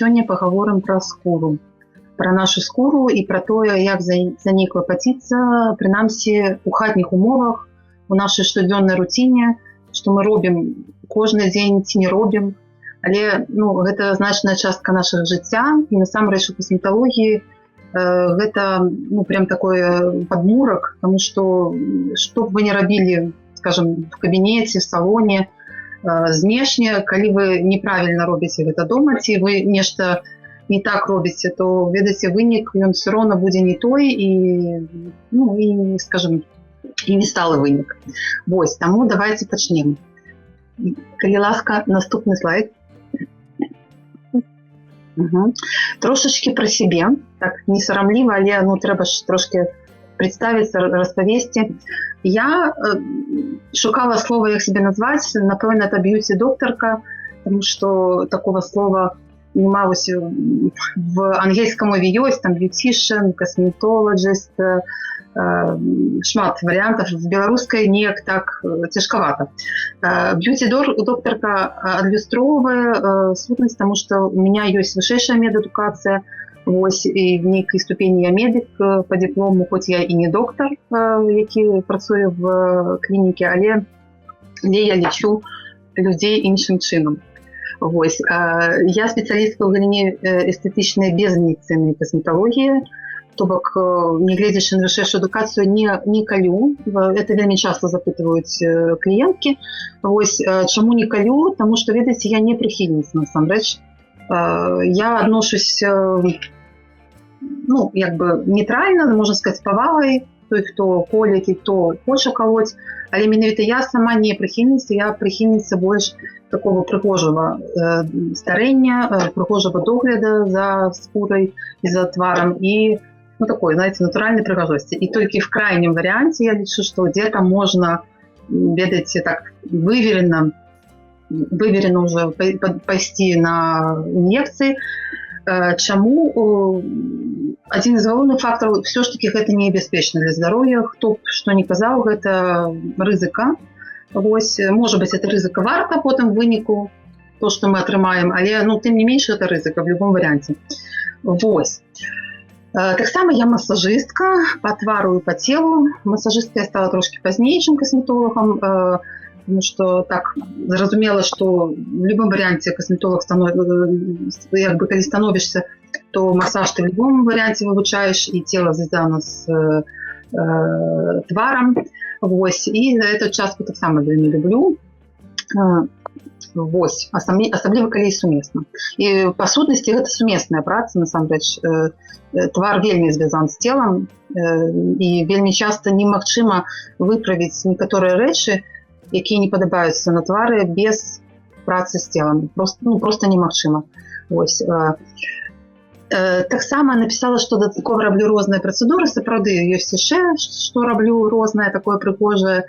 сёння пагаворым пра скуру. Пра нашу скуру і пра тое, як за ней клапаціцца, прынамсі у хатніх умовах, у нашай штодзённай руціне, што мы робім кожны дзень ці не робім. Але гэта значная частка нашага жыцця, і насамрэч у касметалогіі гэта прям такой падмурак, таму што б вы не рабілі, скажем, в кабінеце, в салоне, знешне, калі вы неправільна робіце гэта дома, ці вы нешта не так робіце, то, ведаеце, вынік, ён все роўна будзе не той і, скажем, і не сталы вынік. Вось, таму давайте пачнем. Калі ласка, наступны слайд. Трошечки пра сябе, так не сарамліва, але трэба ж трошки представіцца, распавесці. Я шукала слова, як себе назваць, напэўна, это б'юти-доктарка, тому што такого слова нема в ангельскай мове ёсць, там б'ютішн, косметологіст, шмат варыянтаў, в беларускай неяк так цяжкавата. Б'юти-доктарка адлюстроўвае сутнасць, таму што у меня ёсць вышэйшая медадукацыя, вось, і в нейкай ступені я медик по диплому, хоць я і не доктар, які працуе в клініке, але я лечу людзей іншым чынам. Вось. Я спецыялістка ў галіне эстэтычнай безмедыцыннай касметалогіі, то бок, не гледзячы на вышэйшую адукацыю, не калю. Это вельмі часто запытваюць кліенткі. Вось, чаму не калю? Таму што, ведаеце, я не прыхільніца, насамрэч. Я адношусь, як бы нейтральна, можна сказаць, з павагай, той, хто коліць і хто хоча колоць, але менавіта я сама не прыхільніца, я прыхільніца больш такого прыгожага старэння, прыгожага догляда за скурай і за тварам і такой, знаете, натуральной прыгажосці. І толькі в крайнім варыянце я лічу, што где-то можна, ведаеце, так выверена уже пайсці на ін'екцыі. Чаму? Адзін з галоўных фактараў, все ж таки гэта небяспечна для здароўя. Хто б што не казаў, гэта рызыка. Вось, можа быць, это рызыка варта потым выніку, то, што мы атрымаем, але, тым не менш, это рызыка в любом варыянце. Вось. Таксама я масажыстка по твару і по целу. Масажыстка я стала трошки пазней, чым касметолагам, потому что так зразумела, что в любом варианте косметолог як бы, калі становішся, то массаж ты в любом варианте вывучаешь, и тело звязано с тваром. Вось. И эту частку так само вельмі люблю. Вось. Асабліва, калі сумесна. І па сутнасці гэта сумесная праца, насамрэч. Твар вельмі звязан з целом, і вельмі часта немагчыма выправіць некаторыя рэчы, якія не падабаюцца на твары без працы з целом. Просто немагчыма. Вось. Таксама написала, што дадаткова раблю розныя працэдуры, сапраўды ёсць яшчэ, што раблю рознае такое прыгожае,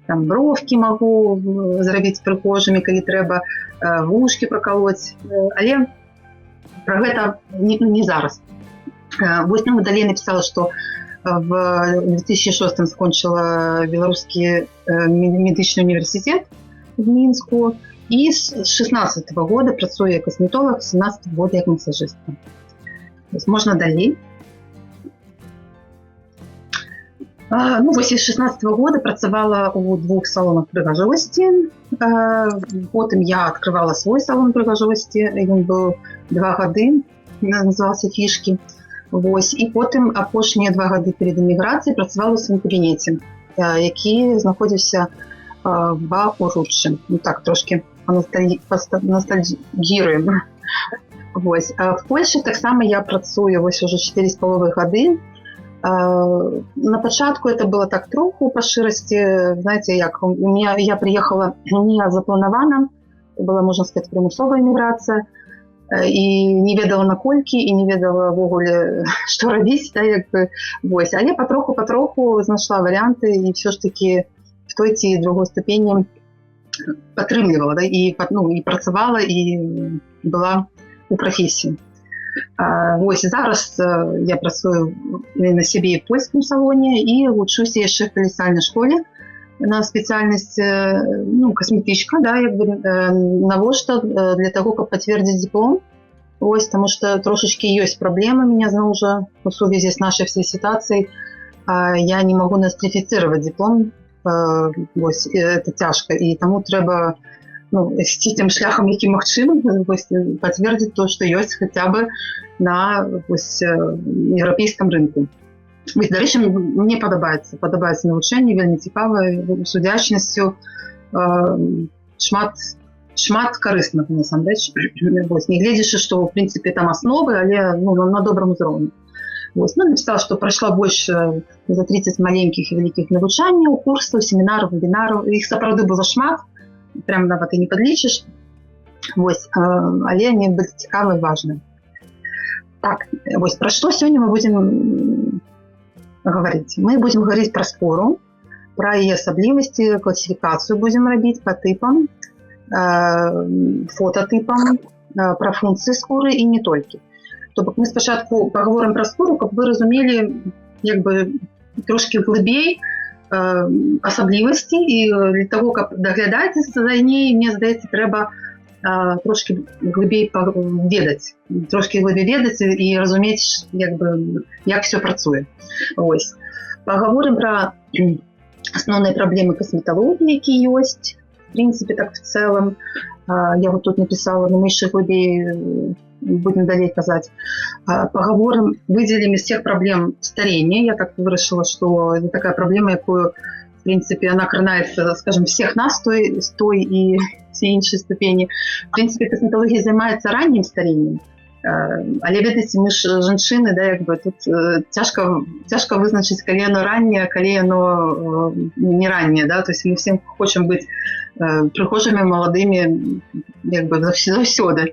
там бровкі магу зрабіць прыгожымі, калі трэба, вушкі пракалоць, але пра гэта не зараз. Вось нам далей написала, што в 2006 скончила Белорусский медычный университет в Минску, и с 2016 года працую як косметолог, с 2017 года як массажистка. Можно далей. Вось з 2016 года працавала у 2 салонах прыгажосці. Потым я открывала свой салон прыгажосці. Ён быў 2 гады, назывался «Фішкі». Вось. І потым апошнія 2 гады перед эміграцыяй працавала ў сваім кабінеце, які знаходзіўся в Уруччы. Так, трошки ностальгіруем. Вось. В Польші таксама я працую вось уже 4,5 гады. На пачатку это было так троху па шчырасці, знаете, як я приехала не запланавана, была, можна сказаць, прымусовая эміграцыя, і не ведала наколькі, і не ведала ввогуле, што рабіць, да, як бы, вось. Але патроху знайшла варыянты, і все ж таки в той ці другой ступені падтрымлівала, да, і працавала, і была у прафесіі. Вось, зараз я працую на сябе в польскім салоне і вучуся яшчэ в калісальнай школе на спецыяльнасць касметычка, да, як бы, навошта? Для того, каб пацвердзіць дыплом. Ось, тому що трошечки ёсць праблемы меня зноў жа у сувязі з нашай всей сітуацыяй. Я не магу нострифицировать диплом, ось, это цяжка, і таму трэба ісці тым шляхам, які магчымы, пацвердзіць то, што ёсць хаця бы на еўрапейскім рынку. Дарэчы, мне падабаецца навучанне, вельмі цікавае, з удзячнасцю, шмат карыснага, насамрэч. Нягледзячы, што, ў прынцыпе, там асновы, але на добрым узроўні. Написала, што прайшла больш за 30 маленькіх і вялікіх навучанняў, курсаў, семінараў, вебінараў. Іх сапраўды было шмат, прям нават і не падлічыш. Але они былі цікавыя і важныя. Так, пра што сёння мы будзем гаварыць? Мы будзем гаварыць пра скуру, пра яе асаблівасці, класіфікацыю будзем рабіць па тыпам, фототыпам, пра функцыі скуры і не толькі. То бок мы спачатку паговорым пра скуру, каб вы разумелі трошкі глыбей асаблівасці, і для таго, каб даглядаць за ней, мне здаецца, трэба трошкі глыбей ведаць, і разумець, як все працуе. Паговорым пра асноўныя праблемы касметалогіі, які ёсць, в принципе, так в целом. Я вот тут написала, но мы еще глубее будем далее казать. Поговорим, выделим из тех проблем старения. Я так вырашила, что это такая проблема, якую, в принципе, она кранается, скажем, всех нас с той и всей іншай ступені. В принципе, косметология занимается ранним старением. Але, ведаеце, мы ж жанчыны, тут цяжка вызначыць, калі яно ранняе, калі яно не ранняе, то есть мы всем хочам быць прыгожымі, маладымі, заўсёды.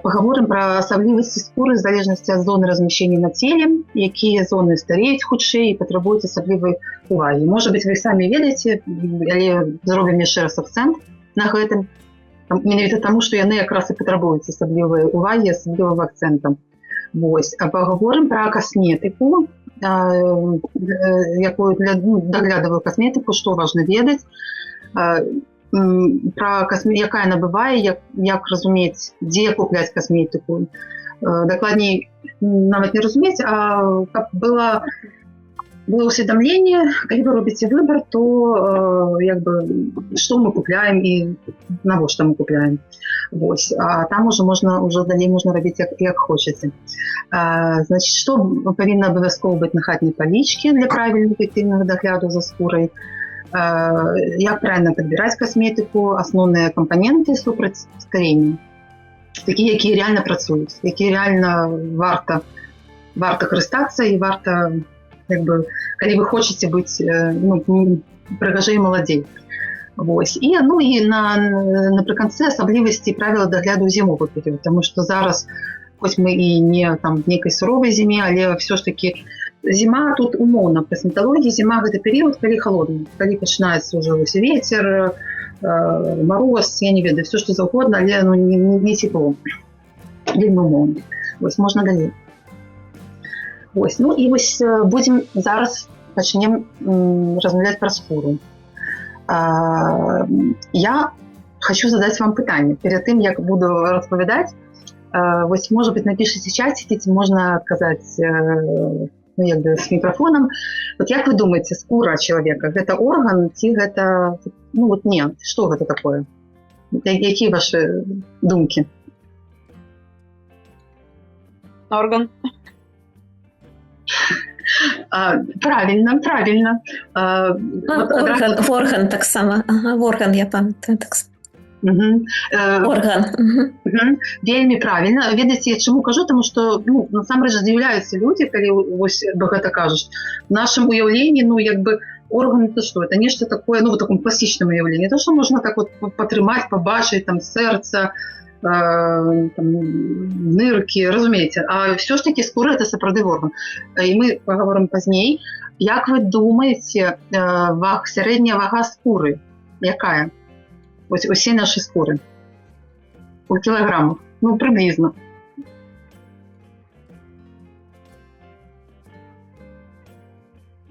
Паговорым пра асаблівасці скуры в залежнасці ад зоны размяшчэння на целе, якія зоны стареюць хутчэй і патрабуюць асаблівай увагі. Можа быць, вы самі ведаеце, але зробім яшчэ раз акцэнт на гэтым. Менавіта таму, што яны якраз і патрабуюць асаблівай увагі, асаблівым акцэнтам. Паговорым пра касметыку, якую даглядавую касметыку, што важна ведаць, якая яна бывае, як разумець, дзе купляць касметыку. Дакладней, нават не разумець, а каб было усведомление, калі вы робіце выбор, то што мы купляем і навошта мы купляем. А там уже далей можна рабіць як хочаце. Значит, што павінна абавязкова быць на хатняй палічкі для правільнага эфектыўнага дагляду за скурай, як правильно падбіраць касметыку, асноўныя кампаненты супраць старення, такія, якія реально працуюць, якія реально варта карыстацца і варта, калі вы хочаце быць прыгажэй і маладзей. І напрыканцы асаблівасці правіла дагляду ў зімовы перыяд, таму што зараз, хоць мы і не в нейкай суровай зіме, але все ж таки зіма тут умоўна. В касметалогіі зіма гэта перыяд, калі холодна, калі пачынаецца ўжо ветер, мороз, я не ведаю, все што заўгодна, але не тепло. Вельмі умоўна. Можна далей. Будем зараз пачнем размаўляць пра скуру. Я хочу задать вам пытанне. Перед тым, як буду распавядаць, может быть, напишите чатики, можно отказать с микрофоном. Як вы думаете, скура человека, гэта орган, ці гэта... не, что гэта такое? Какие ваши думки? Орган. Правильно. Орган так само. Орган, я пам'ятаю так само. Орган. Вельмі правильно. Ведаеце, чаму кажу, тому што насамрэч здзіўляюцца людзі, калі гэта кажуць. В нашым уяўленні, орган это что? Это нешта такое, в таком класічным уяўленні. То, што можна так патрымаць, пабачыць, сэрца, ныркі, разумееце. А все ж таки скура это сапраўды орган. І мы паговорым пазней. Як вы думаеце, сярэдняя вага скуры якая? Усе наши скуры. У килограммах. Приблизно.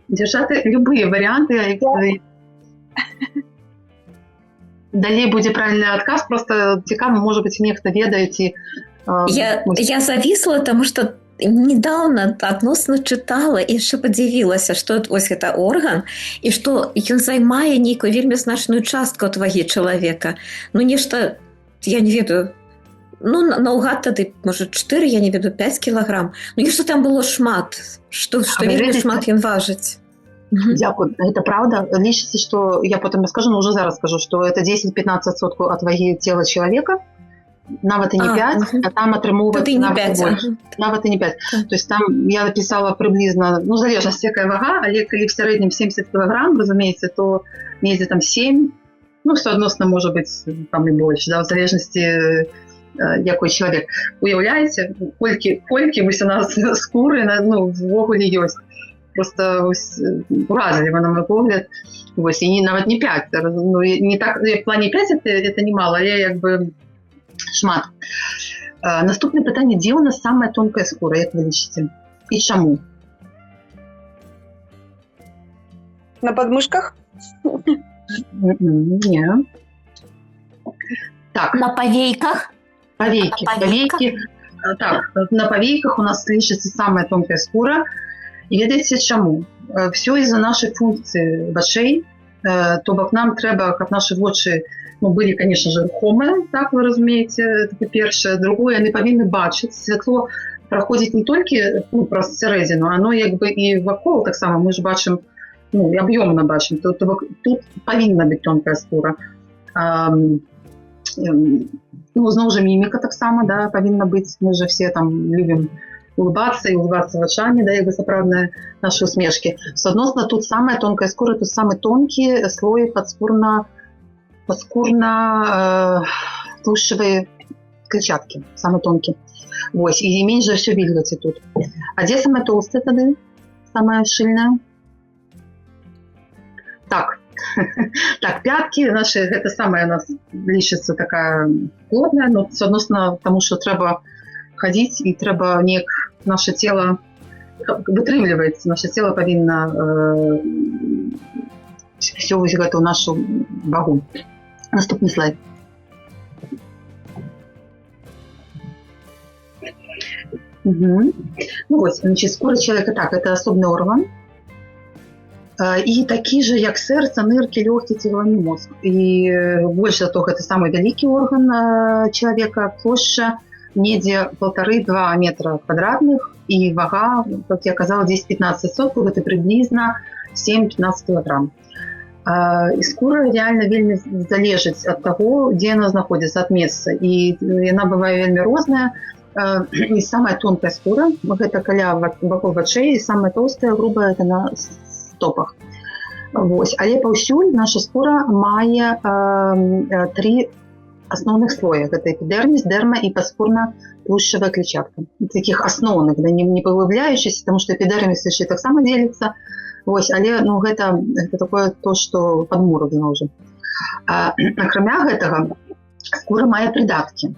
Держати любые варианты. далей будзе правільны адказ, просто цікава, можа быць, нехта ведае, ці... Я завісла, тому што недавно адносна чытала і яшчэ падзівілася, што вось гэта орган, і што ён займае нейкую вельмі значную частку ад вагі чалавека. Ну, нешта, я не ведаю, ну, наўгад тады, можа, 4, я не ведаю, 5 кілаграм. Ну, нешта там было шмат, што вельмі шмат ён важыць. Дякую, это правда. Лічыцца, што, я потым скажу, но уже зараз скажу, што это 10-15% ад вагі цела чалавека, нават і не 5, а там атрымоўваецца нават больш. Нават і не 5. То есть там я написала прыблізна, ну, залежнасць якая вага, але калі в сярэднім 70 кг, разумееце, то недзе там 7, ну, суадносна можа быць там і больш, да, в залежнасці якой чалавек. Уяўляеце, колькі вось у нас скуры, ну, ввогуле ёсць. Просто уразліва, на мой погляд. Вось, і нават не 5. Ну, не так, в плане 5 это немало, але як бы шмат. Наступне пытанне, дзе у нас самая тонкая скура, як вы лічыце? І чаму? На подмышках? Не. Так. На повейках? Повейки. Так, на повейках у нас лічыцца самая тонкая скура. І ведаеце чаму? Все из-за нашай функцыі вачэй, то бок нам трэба, каб нашы вочы, ну, былі, конечно же, рухомыя, так, вы разумееце, это першае. Другое, яны павінны бачыць. Святло праходзіць не толькі, ну, праз сярэдзіну, оно як бы і вакол таксама, мы ж бачым, ну, аб'ёмна бачым, то бок тут павінна быць тонкая скура. Ну, зноў жа міміка таксама, да, павінна быць, мы же все там любім улыбаться и улыбаться вачами, да, як бы сапраўдныя наши усмешки. Соотносно, тут самая тонкая скура, тут самый тонкий слой подскурно-тлушчевой клетчатки, самый тонкий. Вось, и меньше за все вільгаці тут. А где самая толстая тады? Самая шильная? Так. Так, пятки наши, это самая у нас лічыцца такая плотная, но соотносно тому, что трэба ходить, и трэба неяк наше тело вытрымліваецца, наше тело павінна все вось гэту нашу вагу. Наступны слайд. Угу. Ну вот, значит, скура человека, так, это особный орган. И такі же, як сэрца, ныркі, лёгкі, ці галаўны мозг. І больш за того, это самый вялікі орган человека, плошча недзе 1,5-2 метра квадратных, і вага, как я казала, 10-15%, это приблизно 7-15 килограмм. І скура реально вельмі залежыць ад таго, дзе яна знаходзіцца, ад месца. І яна бывае вельмі розная. І самая тонкая скура, гэта каля вакол вачэй, і самая толстая, грубая, это на стопах. Вось. Але паўсюль наша скура мае 3 основных слоях. Это эпидермис, дерма и подскурно-тлушчевая клетчатка. Таких основных, да, не повыявляющихся, потому что эпидермис еще так само делится. Вось, але, ну, гэта такое то, что падмуровано уже. Акрамя гэтага, скура мае придатки.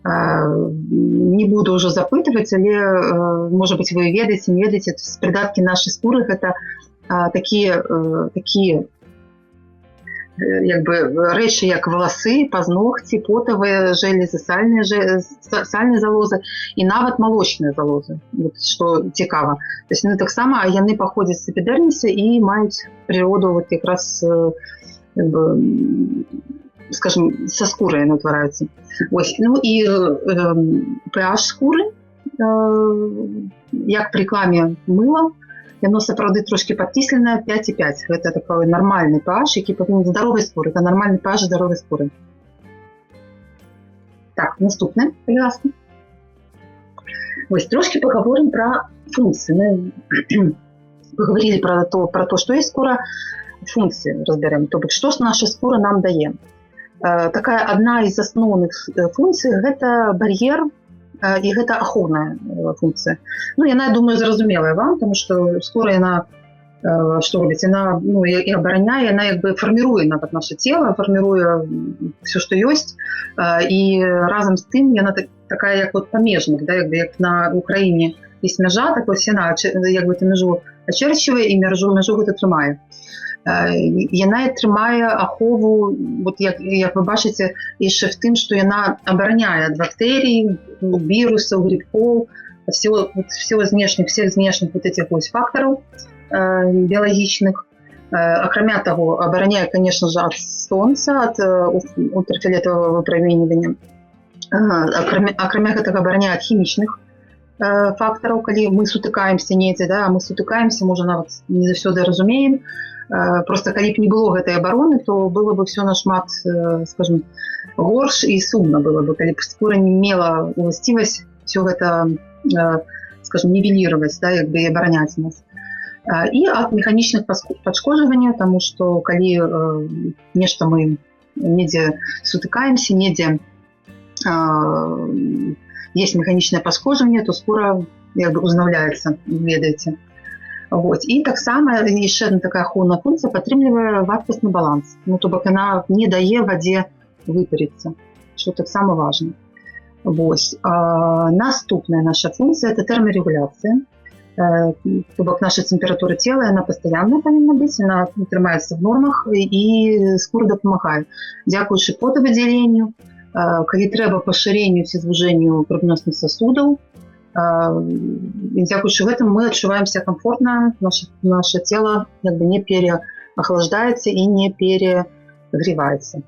Не буду уже запытывать, але, может быть, вы ведаете, не ведаете, придатки нашей скуры это такие як бы рэчы, як валасы, пазногці, потавыя железы, сальныя залозы і нават малочныя залозы, вот, што цікава. То есть яны таксама, яны паходзяць з эпідэрміса і маюць прыроду вот якраз, як бы, скажем, са скурай яны ўтвараюцца. Ось, ну і pH скуры, як при рекламе мыла, яно сапраўды трошки падкісленае 5,5. Гэта такой нармальны pH, які павінен здаровай скуры. Это нармальны pH здаровай скуры. Так, наступне, пожалуйста. Ось, трошки поговорим про функции. Мы поговорили про то, что есть скура, функции разберем. То есть, что наша скура нам дае. Такая одна из основных функций – это барьер, і гэта ахоўная функція. Ну, яна, я думаю, зразумелая вам, тому што скура яна, што робіць, яна, ну, і абараняе, яна як бы фарміруе нават наше цело, фарміруе все, што ёсць, і разам з тым яна такая, як вот памежнік, да, як бы як на Украіне есть мяжа, так вось яна як бы ты мяжу ачерчвае і мяжу гэта трымае. Яна трымае ахову, вот як вы бачыце, яшчэ в тым, што яна абараняе ад бактэрій, вірусаў, грибкоў, всех знешних вот этих вот факторов биологичных. Акрамя того, обороняет, конечно же, от солнца, от ультрафиолетового выпромінювання. Акрамя гэтага обороняет от хімічных факторов, калі мы сутыкаемся недзе, да, мы сутыкаемся, можа нават не заўсёды разумеем. Просто калі б не было гэтай абароны, то было бы все нашмат, скажем, горш і сумна было бы, калі б скура не мела уласцівасць все гэта, скажем, нівелировать, да, як бы і абараняць нас. І ад механічных пашкоджванняў, таму што калі нешта мы недзе сутыкаемся, недзе есть механічнае пашкоджванне, то скура як бы узнаўляецца, ведаеце. Вот. І таксама яшчэ одна такая ахоўная функцыя падтрымлівае вадкасны баланс. Ну, то бок яна не дае вадзе выпарыцца, што таксама важна. Вот. Наступная наша функция – это терморегуляция. То бок наша температура тела, она постоянно повинна быть, она трымаецца в нормах и скура дапамагае. Дзякуючы потавыдзяленню, калі трэба пашыренню ці звужэнню крывяносных сосудаў, і дзякуючы гэтым мы адчуваем себя комфортно, наше тело как бы не переохлаждается и не перегревается.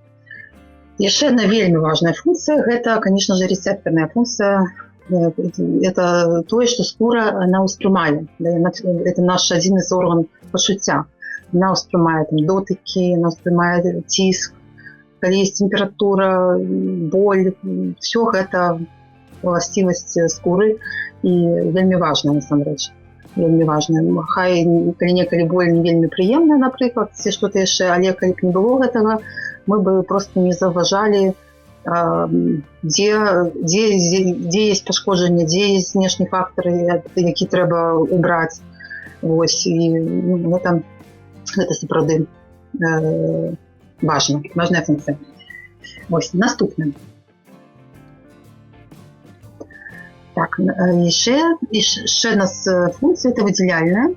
Яшчэ одна вельмі важная функция – это, конечно же, рецепторная функция. Это то, что скура она успрымае. Это наш один из органов пачуцця. Она успрымае там дотыкі, она успрымае ціск, калі есть температура, боль. Все гэта уласцівасць скуры і вельмі важная насамрэч. Вельмі важная. Хай калі боль не вельмі прыемная, напрыклад, ці што-то яшчэ, але калі б не было гэтага, мы бы просто не заўважалі, дзе есть пашкоджанне, дзе есть знешнія фактары, які трэба убраць. Вось, і гэта сапраўды важная функція. Вось, наступная. Так, яшчэ у нас функція это выдзяляльная.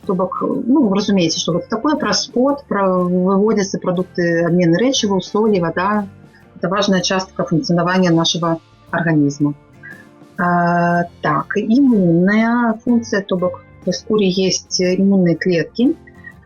То бок, ну, разумееце, што вот такое праз пот выводятся продукты обмена рэчываў, соли, вода. Это важная частка функционирования нашего организма. Так, иммунная функция, то бок в скуре есть иммунные клетки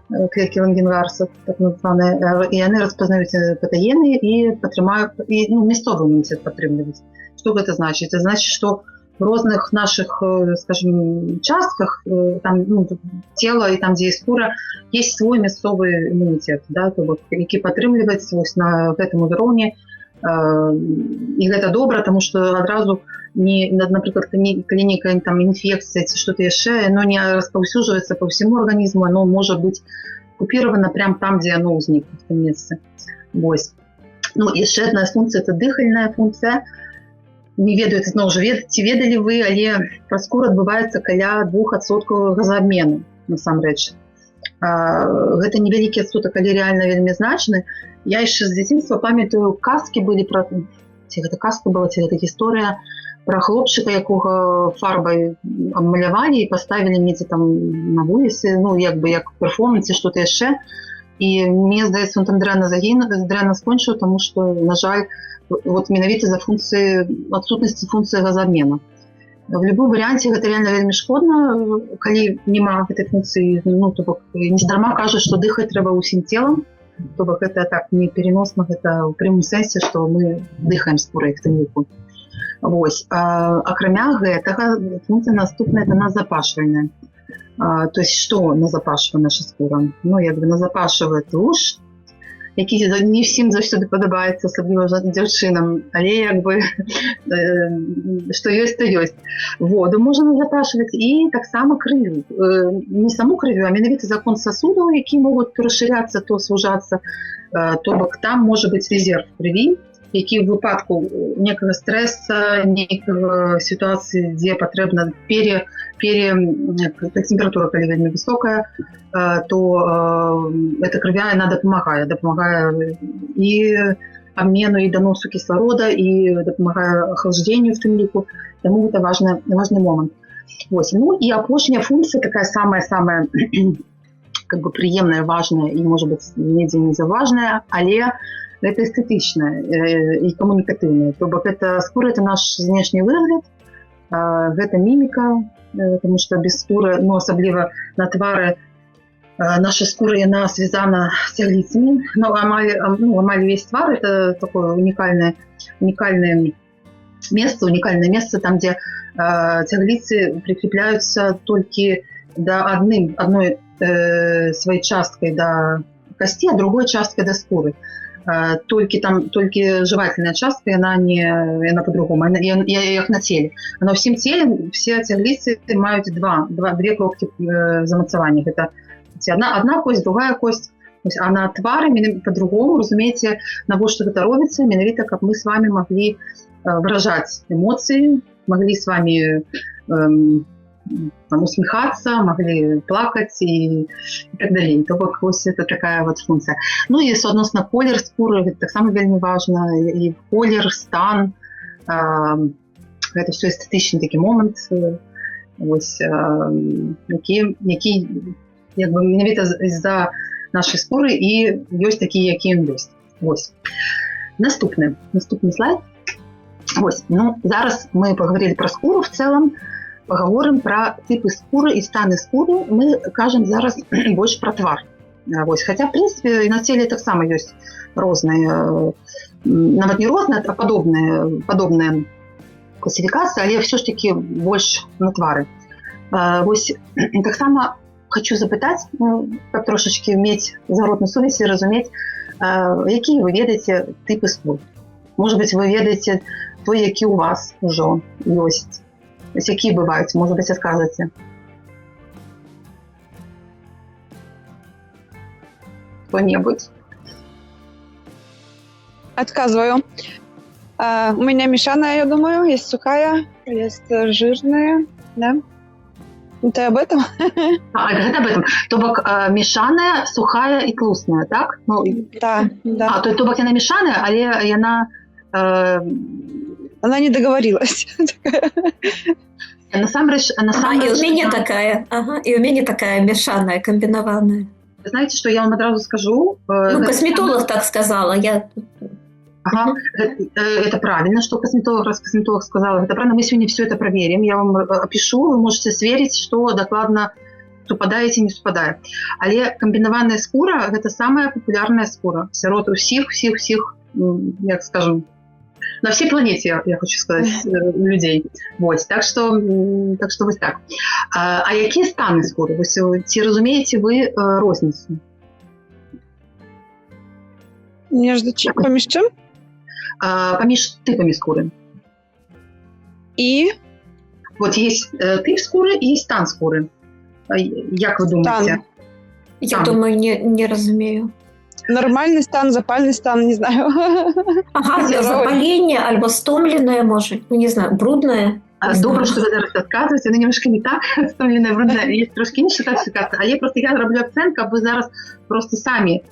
Лангенгарса, так называемые, и они распознают патогены и мясцовый иммунитет падтрымліваюць. Что это значит? Это значит, что в разных наших, скажем, частках там, тела и там, где есть скура, есть свой мясцовый иммунитет, да, то бок, які падтрымліваецца вось на гэтым узроўні. І гэта добра, тому што адразу напрыклад, калі нейкая там інфекцыя ці што-то яшчэ, оно не распаўсюджваецца по всему организму, оно можа быць купировано прямо там, где оно ўзнікне в том месцы. Вось. Ну, яшчэ одна функция – это дыхальная функция. Не ведаю, зноў жа, ці ведалі вы, але праз скуру адбываецца каля 2% газаабмену, насамрэч. Гэта невялікі адсотак, але реально вельмі значны. Я яшчэ з дзяцінства памятаю, казкі былі пра... Ці гэта казка была, ці гэта гісторыя пра хлопчыка, якога фарбай абмалявалі і паставілі недзе там на вуліцы, ну, як бы як перформанс ці што-то яшчэ. І мне здаецца, он там дрэнна скончыў, таму што, на жаль, вот менавіта за адсутнасці функцыі газаабмену. В любым варианте гэта реально вельмі шкодна, калі няма гэтай функцыі, ну, то бок, нездарма кажуць, што дыхаць трэба ўсім целам, то бок гэта так не переносна, гэта ў прямым сэнсе, што мы дыхаем скурай в тым ліку. Вось. Акрамя гэтага, функція наступная – это назапашвальная. То есть што назапашвае наша скура? Ну, як бы назапашвае туш, які не всім заўсёды падабаецца, асабліва дзяўчынам, але як бы што ёсць, то ёсць. Воду можна назапашваць і таксама крывю. Не саму крывю, а менавіта закон сосудаў, які могуць расширяцца, то сужацца. То бок там можа быць резерв крыві, які в выпадку некага стрэса, некага сітуацыі, дзе патрэбна температура, калі вельмі высокая, то эта крывя, она дапамагае і обмену, і даносу кислорода, і дапамагае охлаждению в тым ліку. Таму гэта важны момант. Вось. Ну і апошняя функція, такая самая-самая как бы прыемная, важная і, можа быць, недзе не заважная, але гэта эстэтычная і камунікатыўная. То бок гэта скура, это наш знешні выгляд, гэта міміка, потому что без скуры, ну, асабліва на твары, наша скура, яна связана цягліцамі. Ну, амаль весь твар – это такое уникальное место, там, где цягліцы прикрепляются только до одной своей часткой до кости, а другой часткой до скуры. Только жевательная частка, она по-другому, як на теле. Но в всем теле все цягліцы имеют две кропки замацавання. Это одна кость, другая кость. А на твары по-другому, разумеете, навошта гэта робіцца, менавіта, каб мы с вами могли выражать эмоции, могли с вами усмехаться, могли плакать и так далее. То бок вось это такая вот функция. Ну и соотносно колер скуры, это так само вельмі важно, и колер, стан, это все эстетичный такой момент, вось, які як бы менавіта з-за нашей скуры і ёсць такие, які ён ёсць. Вось. Наступны слайд. Вось. Ну, зараз мы поговорили про скуру в целом, поговорим про типы скуры и станы скуры. Мы кажем зараз больше про твар. Вось. Хотя, в принципе, и на теле так само есть розные, нават не розные, а подобные классификации, але все ж таки больше на твары. Вось. Так само хочу запытать, каб трошечки мець зародную сувязь и разуметь, якія вы ведаеце типы скур. Может быть, вы ведаеце той, які у вас ужо ёсць. Якія бываюць, может быть, адказваеце. Кто-нибудь? Отказываю. У меня мешаная, я думаю. Есть сухая, есть жирная. Да? Ты об этом? Это об этом. То бок мешаная, сухая и тлустная, так? Ну, да. То бок яна мешаная, але яна... Она не договорилась. Насамрэч, и у меня такая. Ага, и у меня такая мешаная, комбинованная. Знаете, что я вам одразу скажу? Ну, косметолог так сказала. Ага, это правильно, что косметолог сказал. Это правильно, мы сегодня все это проверим. Я вам опишу, вы можете сверить, что докладно супадае ці не супадае. Але камбінаваная скура – гэта самая популярная скура сярод усіх, як скажем, на всей планете, я хочу сказать, людей. Вот. Так что вось так. А якія станы скуры? Ці разумееце вы розніцу? Паміж чым? Паміж типами скуры. И? Вот есть тип скуры и есть стан скуры. Як вы думаете? Стан. Я думаю, не разумею. Нормальный стан, запальный стан, не знаю. Ага, запаление, альбо стомленное, может, ну, не знаю, брудное. Добре, що ви зараз розказуєте, але немножко не так, стомленное, брудное, є трошки інша класифікація. Але я роблю акцент, щоб ви зараз просто самі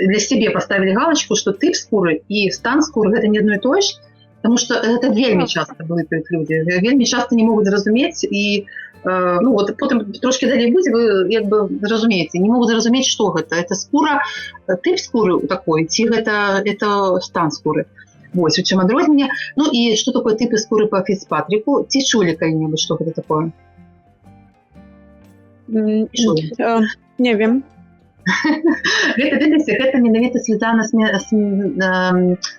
для себя поставили галочку, что тип скуры и стан скуры это не одно и то же, потому что это вельми часто блытают люди, вельми часто не могут зразуметь и ну вот потом трошки далее будзе вы як бы зразумееце, не могут зразуметь, что это скура, тип скуры такой, ці это стан скуры. Вось у чым адрозненне. Ну и что такое типы скуры по Фицпатрику? Ці чулі калі-небудзь, что это такое? Не вем. Гэта менавіта звязана з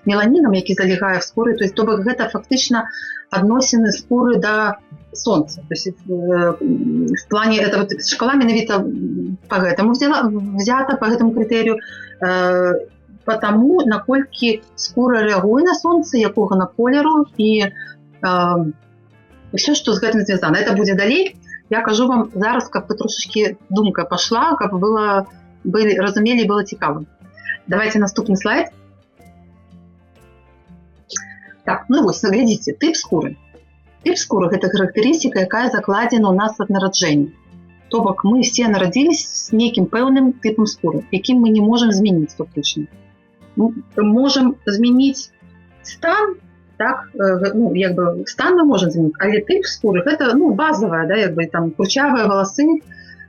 меланінам, які залягае в скуры, то есть то бок гэта фактычна адносіны скуры да сонца. То есть в плане это вот шкала менавіта по гэтаму взята, по гэтаму крытэрыю, потому наколькі скура рэагуе на сонца, якога на колеру і все, што з гэтым звязана. Это будзе далей. Я кажу вам зараз, каб трошечки думка пашла, каб разумелі, было цікава. Давайте наступны слайд. Так, ну вось, глядзіце, тип скуры. Тип скуры – гэта характарыстыка, якая закладзена ў нас ад нараджэння. То бок мы все нарадзіліся з нейкім пэўным типам скуры, якім мы не можам змяніць фактычна. Мы можам змяніць стан, так, ну, як бы стан мы можем змяніць, але тып скуры гэта, ну, базавая, да, як бы там курчавыя валасы,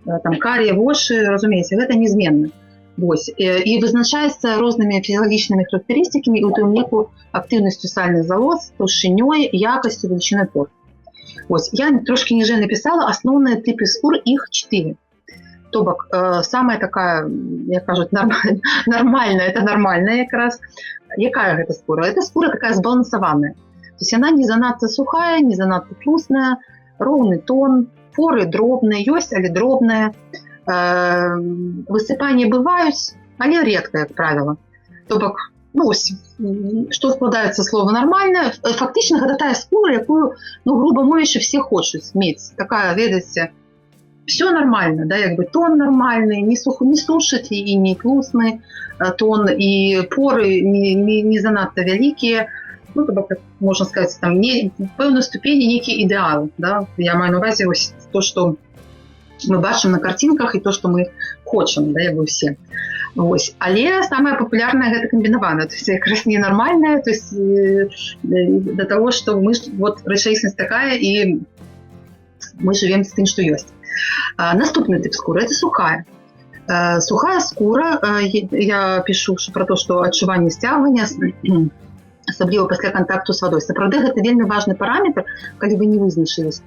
там карія вошы, разумееце, гэта незменна. Вось. І вызначаецца рознымі фізіялагічнымі характарыстыкамі, у тым ліку актыўнасцю сальных залоз, таўшчынёй, якасцю, велічынай пор. Вось. Я трошки ніжэй напісала асноўныя тыпы скур, іх 4. То бок, самая такая, як кажуць, нормальная, это нормальная якраз. Якая гэта скура? Гэта скура такая збалансаваная. То есть яна не занадта сухая, не занадта тлусная, роўны тон, поры дробныя, ёсць, але дробныя. Высыпанні бываюць, але редка, як правіла. То бок, ну, што складаецца слова «нормальная», фактычна гэта тая скура, якую, ну, груба мовячы, все хочуць мець. Такая, ведаеце, все нормально, да, як бы тон нормальный, не сушыць і не тлусны тон, і поры не занадта вялікія. Ну, то бок, можна сказаць, там, в пэўнай ступені нейкі ідэал, да. Я маю на ўвазе вось то, што мы бачым на картинках, і то, што мы хочам, да, як бы все. Вось. Але самая папулярная гэта камбінаваная, то есть якраз не нормальная, то есть до того, што мы, вот, рэчаіснасць такая, і мы жывем з тым, што ёсць. Наступны тип скуры – это сухая. Сухая скура, я пишу про то, что адчуванне сцягвання, асабліва пасля контакту з вадой. Сапраўды, гэта вельмі важны параметр, калі вы не вызначылись.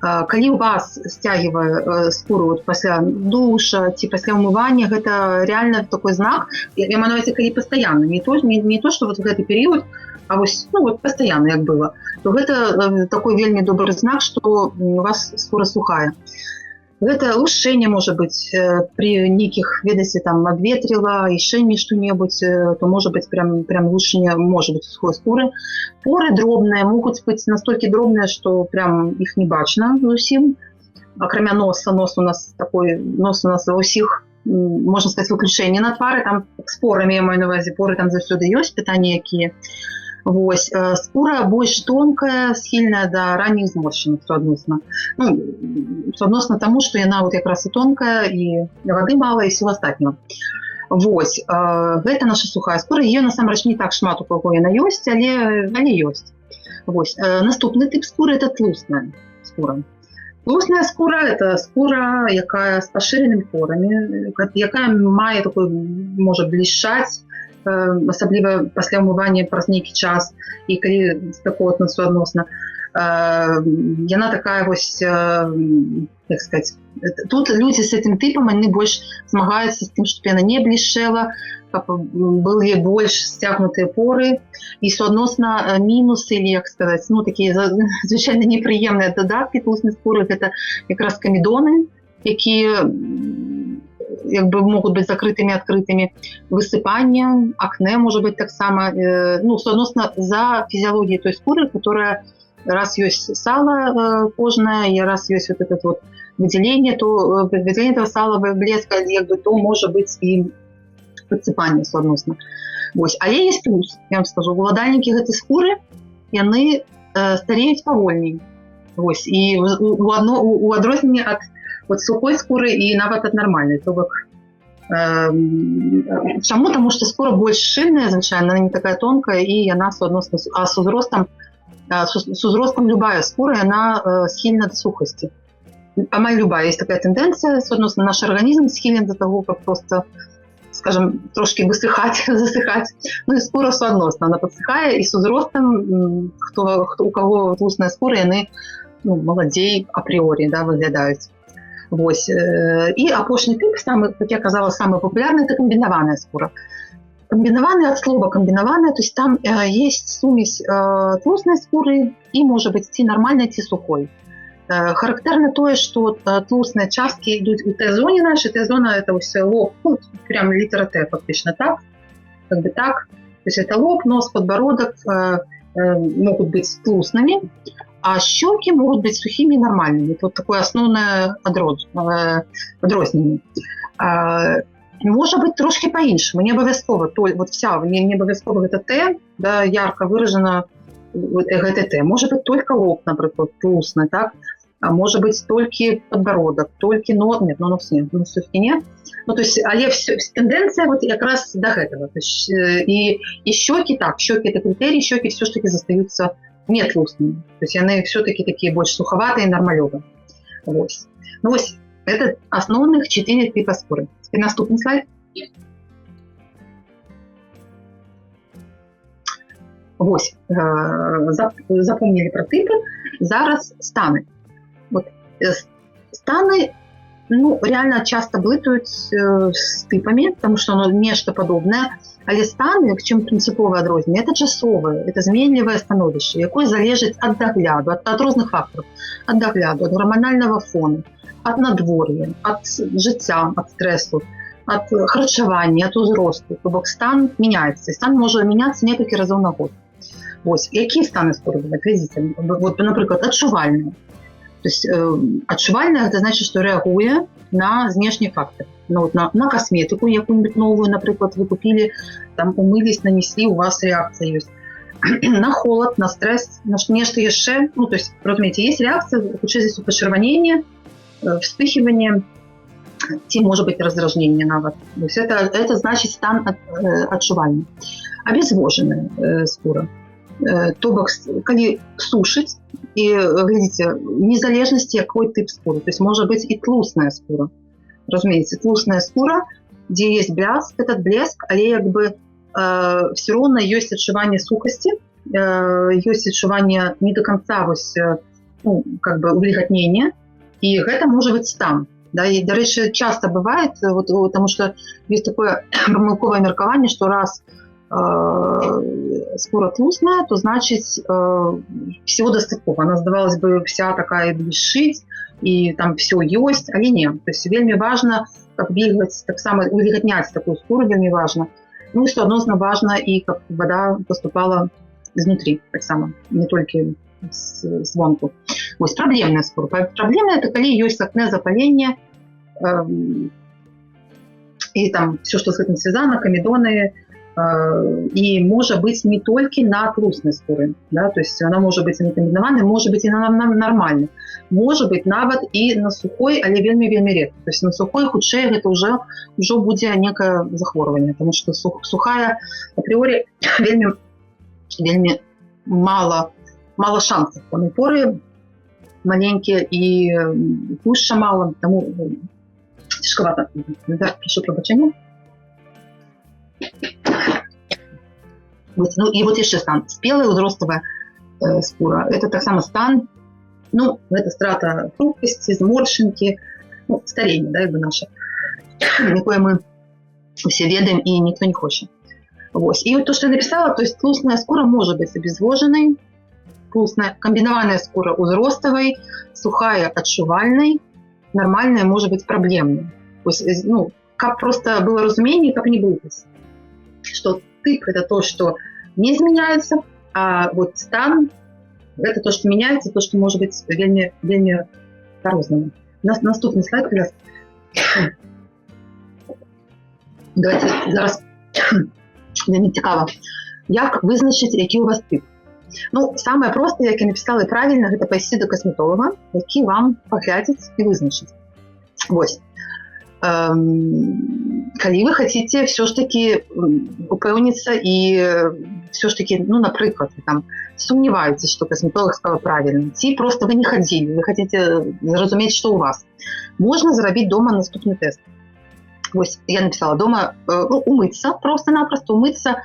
Калі у вас сцягивае скуру вот пасля душа ці пасля умывання, гэта реально такой знак. Я маю на ўвазе, калі пастаянна, не то, что вот в гэты перыяд, а вось, ну, вот постоянно, як было, то гэта такой вельмі добры знак, што у вас скура сухая. Гэта лушэнне можа быць при нейкіх, ведаеце, там абветрила, ішэнне што-небудзь, то можа быць прям лушэнне, можа быць сухой скуры. Поры дробныя, могуць быць настолькі дробныя, што прям іх не бачна зусім. Акрамя носа, нос у нас ва ўсіх, можна сказаць, выключэнне на твары, там з порамі, я маю на ўвазе, поры там заўсёды ёсць, пытанні якія. Вось. Скура больш тонкая, схільная да ранніх зморшчынак суадносна. Ну, суадносна таму, што яна вот якраз і тонкая, і вады мала, і всего астатняга. Вось. Гэта наша сухая скура. Ее насамрэч не так шмат у каго яна ёсць, але ёсць. Вось. Наступны тип скуры – это тлусная скура. Тлусная скура – это скура, якая з пашыренымі порамі, якая мае такой, можа блішчаць, асабліва пасля ўмывання праз нейкі час, і калі спякотна суадносна. Яна такая вось, як сказаць, тут людзі з гэтым тыпам, яны больш змагаюцца з тым, што яна не блішчэла, каб былі больш сцягнутыя поры, і суадносна мінусы, или, як сказаць, ну, такія звычайна непрыемныя дадаткі тлуснай скуры, гэта якраз камедоны, якія як бы могуць быць закрытымі, адкрытымі, высыпанне, акне можа быць таксама, ну, суадносна за фізіялогіяй той скуры, которая раз ёсць сало кожнае, і раз ёсць вот это вот выделение, то выделение этого сала блеска, як бы, то можа быць і подсыпанне суадносна. Вось. Але есть плюс, я вам скажу, уладальнікі гэтай скуры, яны стареюць павольней. Вось. І у адрозненні ад вот сухой скуры і нават ад нармальнай. То бок, чаму? Таму што скура больш шчыльная, звычайна, она не такая тонкая, і яна суадносна, а з узростам любая скура, яна схільна да сухасці. Амаль любая. Есть такая тэндэнцыя, суадносна, наш арганізм схілен да таго, каб просто, скажем, трошки высыхаць, засыхаць. Ну і скура суадносна, она падсыхае, і з узростам, у каго тлусная скура, яны, ну, маладзей апрыорі, да, выглядаюць. Вось. І апошні тип, как я казала, самый популярный, это комбинованная скура. Комбинованная от слова комбинованная, то есть там есть смесь тлусной скуры и, может быть, ці нормальной, ці сухой. Характерно то, что тлусные частки идут у Т-зоне нашей. Т-зона – это все лоб, ну, прям литера Т фактично так, как бы так. То есть это лоб, нос, подбородок могут быть тлусными, а щеки могут быть сухими и нормальными. Вот такое основное адрозненне. Может быть трошки по-іншаму, не обов'язково. Вот вся, не обов'язково это Т, да, ярко выражено гэта Т. Может быть только лоб, например, тлусный, так? можа быць толькі падбародак, толькі нос не. Ну, то есть, але тенденция вот якраз до этого. То есть, и щеки, щеки это критерий, щеки все ж таки застаются не тлустными. То есть, они все-таки такие больше суховатые, нормалёвые. Вот. Ну, вот, это основных 4 типа скуры. Теперь наступный слайд. Ось, запомнили про типы. Зараз станы. Вот, станы, ну, реально часто блытают с типами, потому что оно нечто подобное. Але станы, в чым принциповое адрозненне, это часовое, это зменлівае становішча, якое залежыць ад догляду, ад розных фактараў, ад догляду, ад гормонального фону, ад надвор'я, ад жыцця, ад стрессу, ад харчавання, ад узросту. То бок стан меняется, и стан може меняться некалькі разоў на год. Вось, якія станы скуры бываюць? Глядзіце, вот, напрыклад, адчувальныя. То есть адчувальная, это значит, что реагуе на внешний фактор. Ну, вот на косметику какую-нибудь новую, например, вы купили, там умылись, нанесли, у вас реакция есть. На холод, на стресс, на нечто еще. Ну, то есть, разумеете, есть реакция, здесь почервонение, вспыхивание, может быть раздражнение нават. То есть это значит стан адчувальный. Обезвоженная скура. То бок, калі сушить, и, глядите, незалежности какой тип скуры. То есть, может быть и тлустная скура. Разумеется, тлустная скура, где есть блеск, этот блеск, але как бы все равно есть отшивание сухости, есть отшивание не до конца ну, как бы увлеготнения, и это может быть стан. Да, и, до речі, часто бывает, вот, потому что есть такое помилковое меркование, что раз скура тлустная, то значит всего достаточно. Она, здавалось бы, вся такая блещить, и там все есть, але не. То есть вельми важно, как двигать, так само увлеготнять такую скуру, вельми важно. Ну и что однозначно важно, и как вода поступала изнутри, так само, не только звонку. Вот проблемная скура. Проблемная – это когда есть акне, запаление, и там все, что с этим связано, комедоны, и может быть не только на тлустной скуры, да, то есть она может быть и на комбинованной, может быть и на нормальной, может быть нават и на сухой, але вельми редко. То есть на сухой худшее это уже будет некое захворывание, потому что сухая априори вельми мало шансов, там поры маленькие и пуща мало, тому тяжковато. Да, прошу пробачення. Ну и вот еще стан. Спелая узростовая скура. Это так само стан, ну, это страта хрупкости, зморшинки, ну, старение, да, как бы наше, якое мы все ведаем и никто не хочет. Вот. И вот то, что я написала, то есть тлустная скура может быть обезвоженной, тлустная, комбинованная скура узростовой, сухая отшивальной, нормальная может быть проблемной. То есть, ну, как просто было разумение, как не было. Что тип – это то, что не изменяется, а вот стан – это то, что меняется, то, что может быть вельми по-разному. Наступний слайд, пожалуйста. Давайте зараз мені цікаво, як визначити, який у вас тип. Ну, саме просте, як я написала і правильно, це пойти до косметолога, який вам поглядить і визначить. Ось. Калі вы хотите все ж таки упэўніцца і все ж таки, ну, напрыклад, вы там сумневаетесь, что косметолог сказал правильно, ці просто вы не ходили, вы хотите зразумець, что у вас. Можно зрабіць дома наступны тест. Вось, я написала дома, ну, умыться, просто-напросто умыться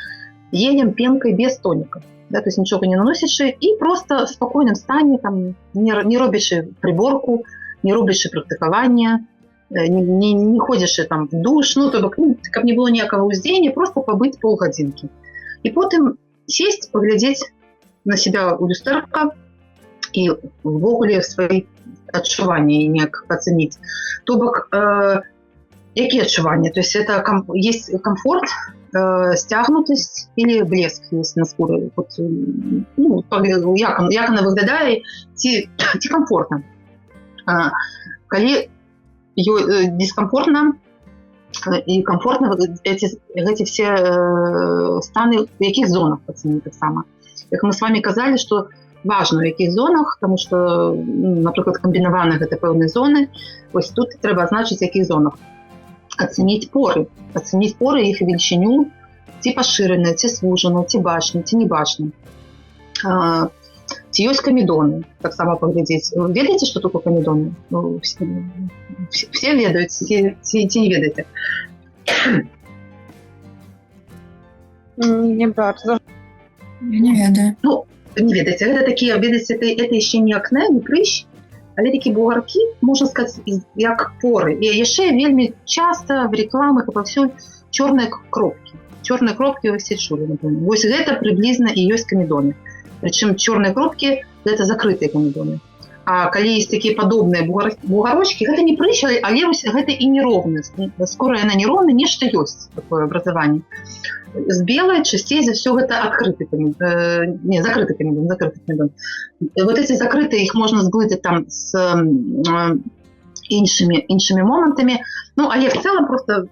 гелем, пенкой, без тоника. Да, то есть ничего не наносячи, и просто в спокойном стане, там, не робячи приборку, не робячи практикування, не ходишь там в душ, ну, то как не было ніякого уздзеяння, просто побыть полгодинки. И потом сесть, поглядеть на себя у люстерка и ввогуле свои адчуванні неяк оценить. То бок, какие адчуванні? То есть это есть комфорт, стягнутость или блеск есть на скуре. Вот, ну, як она выглядае, ці комфортно. Калі дискомфортно и комфортно эти все станы в каких зонах оценить так само. Как мы с вами казали, что важна, у якіх зонах, тому що, наприклад, камбінаваны гэта пэўныя зоны. Вось тут трэба азначыць, якіх зонах. Ацаніць поры, іх велічыню, ці пашыраныя, ці звужаныя, ці бачныя, ці не бачныя. Ці ёсць камедоны, таксама паглядзець. Ведаеце, што такое камедоны? Все ведаюць, ці не ведаеце? Не bardzo. Я не ведаю. Ну, не ведаеце, гэта такія, ведаеце, это яшчэ не акне, не прыщ, але такія бугаркі, можна сказаць, як поры. І яшчэ вельмі часта в рекламах і паўсюль чорныя кропкі. Чорныя кропкі вы все чулі, напэўна. Вось гэта прыблізна і ёсць камедоны. Прычым чорныя кропкі гэта закрытыя камедоны. А калі ёсць такія падобныя бугарочкі, гэта не прыщ, але вось гэта і нероўнасць. Скора яна нероўная, нешта ёсць такое абразаванне. З белай часцей за все гэта адкрыты камедон. Не, закрыты камедон. Вот эти закрытые, их можно сблытать там с іншымі момантамі. Ну, але в целом просто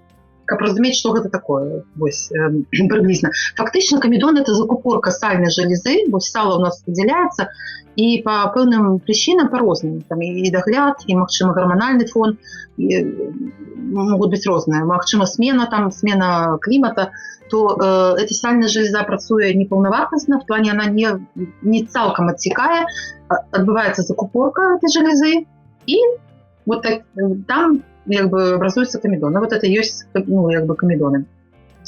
каб разумець, што гэта такое, вось, прыблізна. Фактычна, камедон – это закупорка сальнай жалезы, вось сало у нас выдзяляецца, і па пэўным прычынам па-рознаму. Там і дагляд, і, магчыма, гарманальны фон, і могуць быць розныя. Магчыма, смена клімата, то эта сальная железа працуе непаўнавартасна, в плане она не цалкам адсекае, адбываецца закупорка этой железы, і вот так, там як бы образуются камедоны. Вот это есть, ну, як бы камедоны.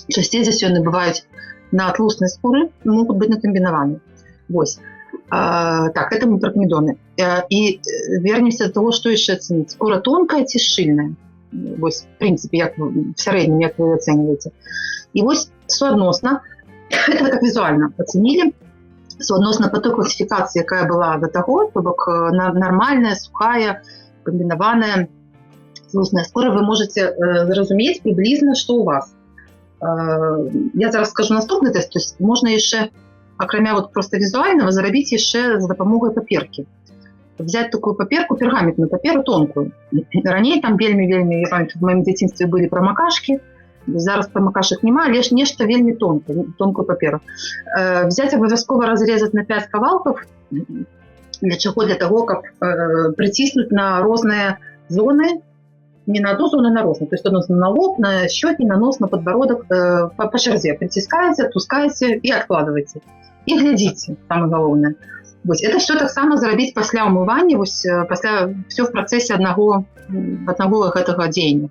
Часцей за все бывают на тлустной скуры, могут быть накомбинованы. Вось. Так, это мы про камедоны. И вернемся до того, что еще оценить. Скура тонкая ці шчыльная. Вось, в принципе, як в среднем, як вы оцениваете. И вось суадносна, это как визуально оценили, суадносна по той классификации, якая была до того, то бок нормальная, сухая, комбинованная, тлустная скура, вы можете зразумець приблизно, что у вас. Я зараз скажу наступны тест, то есть можна яшчэ, акрамя вот просто визуального, зарабіць яшчэ за дапамогай паперкі. Взять такую паперку, пергаментную паперу тонкую. Раней там вельмі, я памятаю, в моем дзяцінстве былі прамакашкі, зараз прамакашак няма, але ж нешта вельмі тонкую паперу. Взять абавязкова разрезать на 5 кавалков, для чаго? Для того, каб прыціснуць на розныя зоны, не на одну зону, на розную. То есть на лоб, на щеки, на нос, на подбородок, по черзе притискаете, отпускаете и откладываете. И глядите, самое главное. Вот. Это все так само зарабіць пасля умывания, вот, пасля все в процессе одного гэтага дзеяння.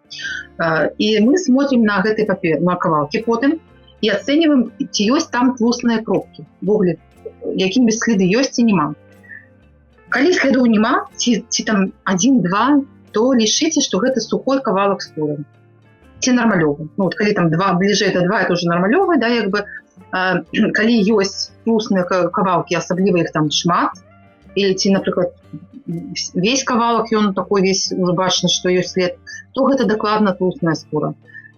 И мы смотрим на гэтай папер, на кавалки потым и оцениваем, ці ёсць там тлустные кропки. Вуглед, якім без следы ёсць ці нема. Калі следов нема, ці там 1-2, то лічыце, што гэта сухой кавалак скуры. Ці нармалёвы. Ну, вот, калі там 2, бліжэй да 2, это уже нармалёвы, да, як бы, калі ёсць тлусныя кавалкі, асабліва іх там шмат, или ці, напрыклад, весь кавалак, ён такой весь, уже бачна, што ёсць след, то гэта дакладна тлустная скура.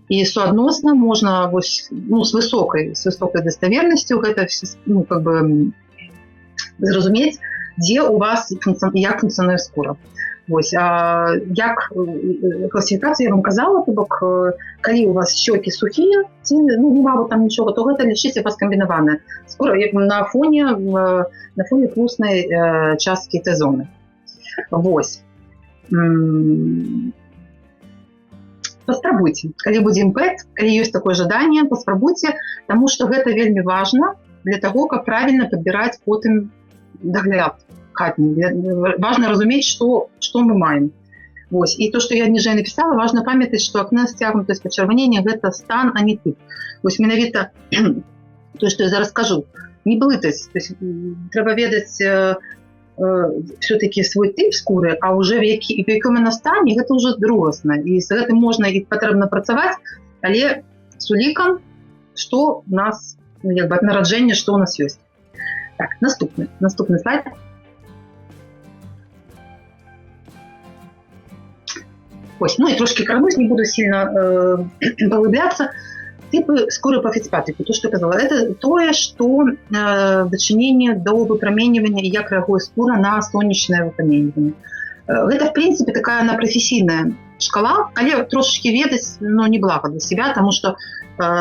І суадносна можна, вось, ну, с высокай даставернасцю гэта, ну, как бы, зразумець, дзе у вас як функцыянуе скура. Вось, як класіфікацыя я вам казала, то бок, калі у вас щеки сухія, ці, ну, нема там нічога, то гэта лічыце вас камбінаваная скура на фоне тлуснай часткі Т-зоны. Вось. Паспрабуйце. Калі будзе імпэт, калі ёсць такое жаданне, паспрабуйце, таму што гэта вельмі важна для таго, каб правільна падбіраць потым дагляд. Важно разуметь, что мы маем. Вось. И то, что я ниже написала, важно памятать, что акне сцягнутасць пачырванення – гэта стан, а не тып. Вось менавіта то, что я зараз скажу, не блытаць. То есть трэба ведаць все-таки свой тип скуры, а уже в якім яна стане, гэта уже другасна. І з гэтым можна і патрэбна працаваць, але з улікам, што у нас, як бы ад нараджэння, што у нас ёсць. Так, наступны слайд. Ось, ну и трошки кранусь, не буду сильно поглубляться. Типы скуры по Фицпатріку, то, что я казала, это то, что дачынение до выпраменьвання и як реагуе скура на сонечное выпраменьванне. Это, в принципе, такая она профессийная шкала, але трошечки ведаць, но не благо для себя, потому что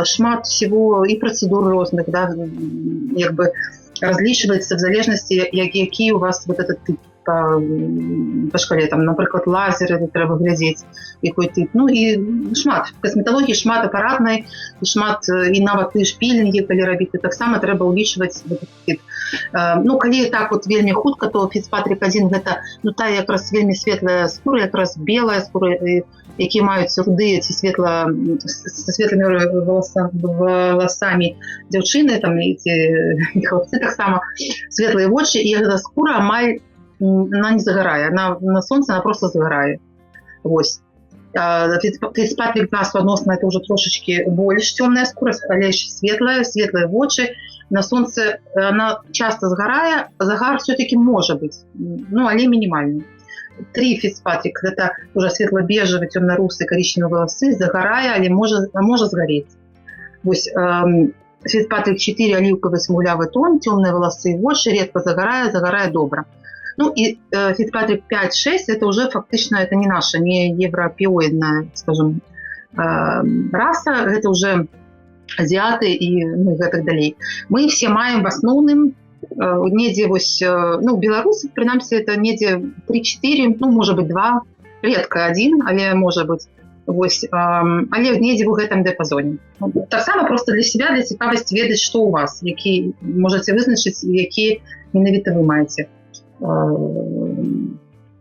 шмат всего и процедур розных, да, як бы разлічваецца в залежнасці, які у вас вот этот тип па шкале, там, напрыклад, лазеры трэба глядзець, якой тип. Ну і шмат касметалогіі, шмат апаратнай, і шмат і нават і шпілінгі, калі рабіць, таксама трэба ўлічваць вот этот тип. Ну, калі так вот вельмі хутка, то Фіцпатрік 1 гэта, ну, тая якраз вельмі светлая скура, якраз белая скура, які маюць рудыя ці са светлымі валасамі дзяўчыны, там, і хлопцы таксама, светлыя вочы, і гэта скура амаль она не загорае, на солнце она просто загорае. Вось. Фіцпатрік 2 суадносна это уже трошечки больш цёмная скура, але светлая вочы. На солнце она часто сгорае, загар все-таки может быть, ну, але минимальный. 3 Фіцпатрік, это уже светло-бежевый, темно-русый, коричневые волосы, загорая, але может сгореть. Вось, Фіцпатрік 4 оливковый смуглявый тон, темные волосы, вочы, редко загорая добро. Ну и Фіцпатрік 5-6 это уже фактично это не наша, не европеоидная, скажем, раса, это уже азиаты и, ну, и так далее. Мы все маем в основном недзе вось, ну, белорусы, принамсі, это недзе 3-4, ну, может быть 2, редко 1, але может быть. Вось, але недзе в гэтым дыяпазоне. Так само просто для себя, для цікавасці ведаць, што у вас, які можете вызначыць, які менавіта вы маеце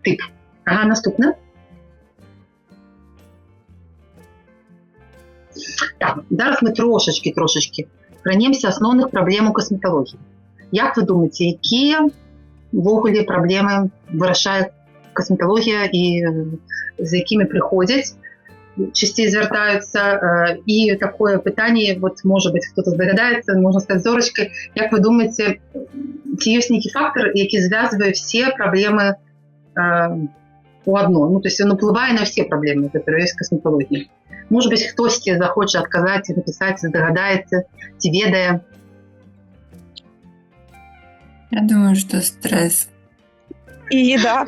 тип. Ага, наступне. Так, зараз ми трошечки кранемся асноўных праблем у касметалогіі. Як ви думаєте, які ввогуле праблемы вырашае касметалогія і з якімі прыходзяць, часцей звяртаюцца, і такое пытанне, вот, может быть, кто-то здагадаецца, можно сказать зорочкой, як вы думаете, ці ёсць нейкі фактор, які звязвае все праблемы у одно, ну, то есть он уплывае на все праблемы, которые ёсць в касметалогіі. Может быть, хтосьці захоча адказаць, напісаць, здагадаецца, ці ведае. Я думаю, что стресс. И еда.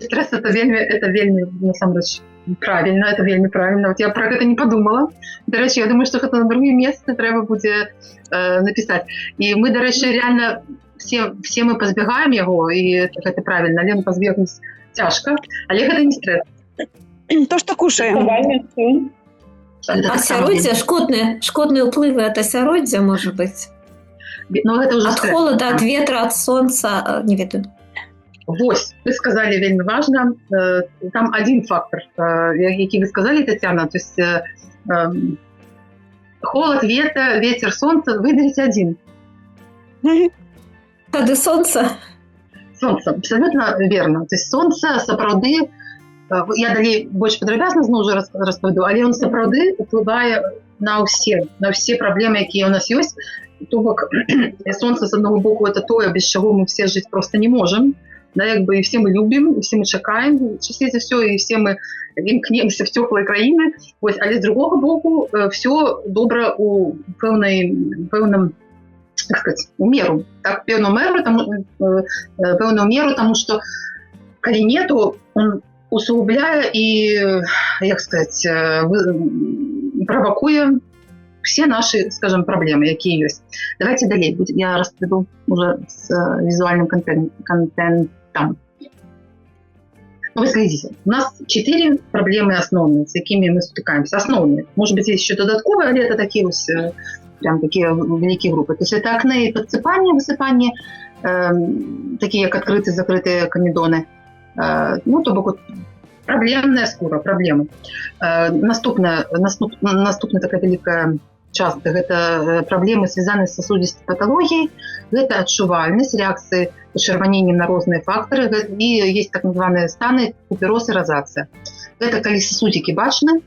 Стресс это вельмі, насамрэч, правильно, это вельмі правильно. Вот я про гэта не подумала. До речі, я думаю, что гэта на другое место трэба будзе написать. И мы, до речі, реально все мы пазбягаем яго, і гэта правильно, але пазбегнуць цяжка, але гэта не стресс. То, что кушаем. Асяроддзе, шкодные ўплывы от асяроддзя, может быть? Но это уже от стресс. Холода, от ветра, от солнца, не ведаю. Вось, вы сказали вельмі важно. Там один фактор, який ви сказали, Тетяна, то есть холод, ветер, солнце, выберите один. Тады солнце? Солнце, абсолютно верно. То есть солнце, сапраўды, я далей больш падрабязна зноў уже распавяду, але он сапраўды уплывае на все праблемы, якія у нас ёсць. То бок, солнце, с одного боку, это тое, без чаго мы все жить просто не можем. Да, як бы, и все мы любим, и все мы чакаем, часцей за все, и все мы імкнемся в теплые краіны. Ось, але з другого боку, все добра у пэўным, так сказать, у меру. Так, пэўную меру, тому что калі нету, он усугубляе и, як сказать, провокуе все наши, скажем, проблемы, якія ёсць. Давайте далей. Я распавяду уже с визуальным контентом. Ну, вы следите. У нас 4 проблемы основные, с якими мы стыкаемся. Основные. Может быть, есть еще додатковые, але это такие вот прям такие великие группы. То есть это акне и подсыпание, высыпание, такие как открытые, закрытые комедоны. Ну, то бок вот проблемная скура, проблемы. Наступная такая великая часто гэта праблемы, связанные с сосудистой патологией, гэта адчувальнасць, реакции пачырванення на розныя факторы, и есть так называемые станы купероз и розация. Это калі сосудики бачны,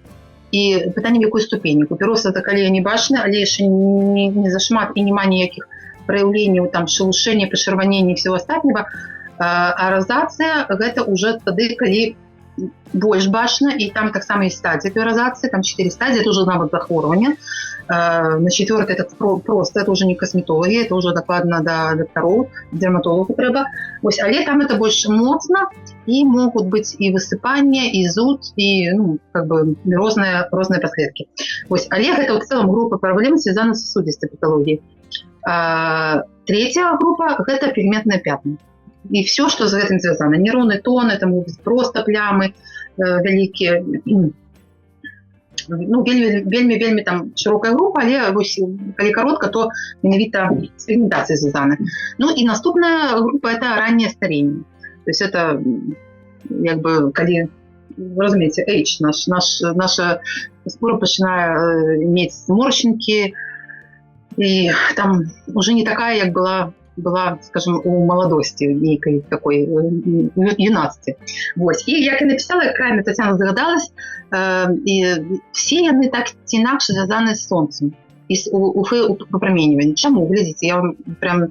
и пытанне в якой ступені. Купероз это калі не бачны, але яшчэ не зашмат і нема ніякіх праяўленняў, там, шелушэння, пачырванення і всего остального. А розация гэта уже тады, калі больш бачна, и там таксама есть стадии той розации, там 4 стадии, это уже нават захворвання. На 4 это просто, это уже не косметология, это уже докладно до докторов, дерматологу трэба. Ось, але там это больше моцно, и могут быть и высыпания, и зуд, и, ну, как бы разные последки. Ось, але это в целом группа проблем, связанных с сосудистой патологией. Третья группа – гэта пігментныя пятны. І все, што з гэтым звязана. Нероўны тон, это могуць быць проста плямы вялікія. Ну, вельмі там шырокая група, але вось, калі каротка, то менавіта з пігментацыяй звязана. Ну і наступная група – это ранняе старенне. То есть это, як бы, калі, разумееце, age, наша скура пачынае мець зморшчынкі, і там уже не такая, як была, скажем, у маладосці, нейкай такой юнацтве. Вось. І як я написала, як правильно Тетяна здагадалась, і все яны так ці інакш звязаны з сонцем і з выпраменьваннем. Чаму? Глядзіце, я вам прям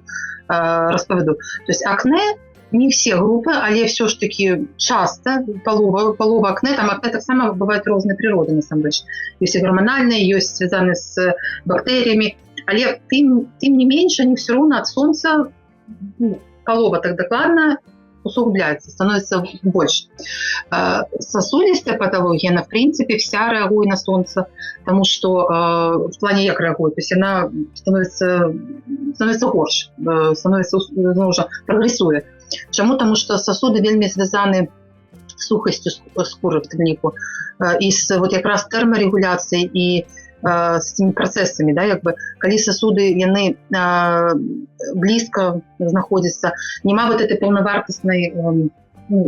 распавяду. То есть акне не все группы, але все ж таки часто полова акне, там акне так само бывают разные природы, насамрэч. Есть и гормональные, есть связаны с бактериями, але тым не менш, они все равно от солнца, полова так докладно усугубляется, становится больше. Сосудистая патология, она в принципе вся реагует на солнце, потому что в плане як реагует, то есть она становится горше, становится уже прогрессует. Чаму? Тому что сосуды вельмі звязаны з сухостью скуры в тыльніку і з вот якраз терморегуляцией і з цими процессами, да, як бы, калі сосуды яны близко знаходяцца, нема вот этой полновартостной, ну,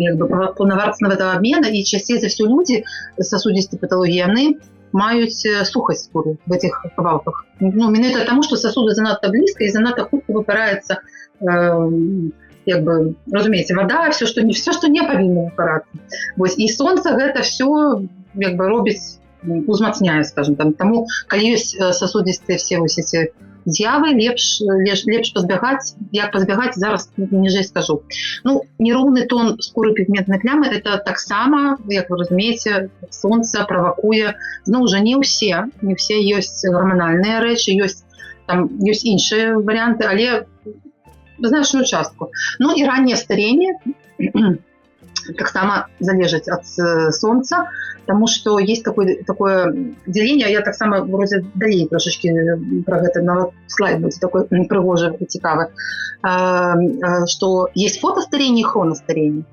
як бы, полновартостного обмена, і часцей за все люди з сосудистой патологіі яны маюць сухость скуры в этих кавалках. Ну, менавіта тому, что сосуды занадто близко і занадто хутка выпараецца, як бы, разумееце, вода, все, что не павінна выпарацца. Вось, і сонца гэта все, як бы, робіць, узмацняе, скажем, там. Таму, калі ёсць сосудистыя все вось эти з'явы, лепш пазбягаць, як пазбягаць, зараз ніжэй скажу. Ну, нероўны тон скуры пігментнай плямы, это таксама, як вы разумееце, сонца правакуе, зноў жа, не ўсе ёсць горманальныя рэчы, ёсць іншыя варыянты, але значную частку. Ну і раннее старение таксама залежыць от солнца, потому что есть такое деление, я таксама вроде далей трошечки про гэта, на слайд будзе такой прыгожы, цікавы, что есть фотостарение и хроностарение.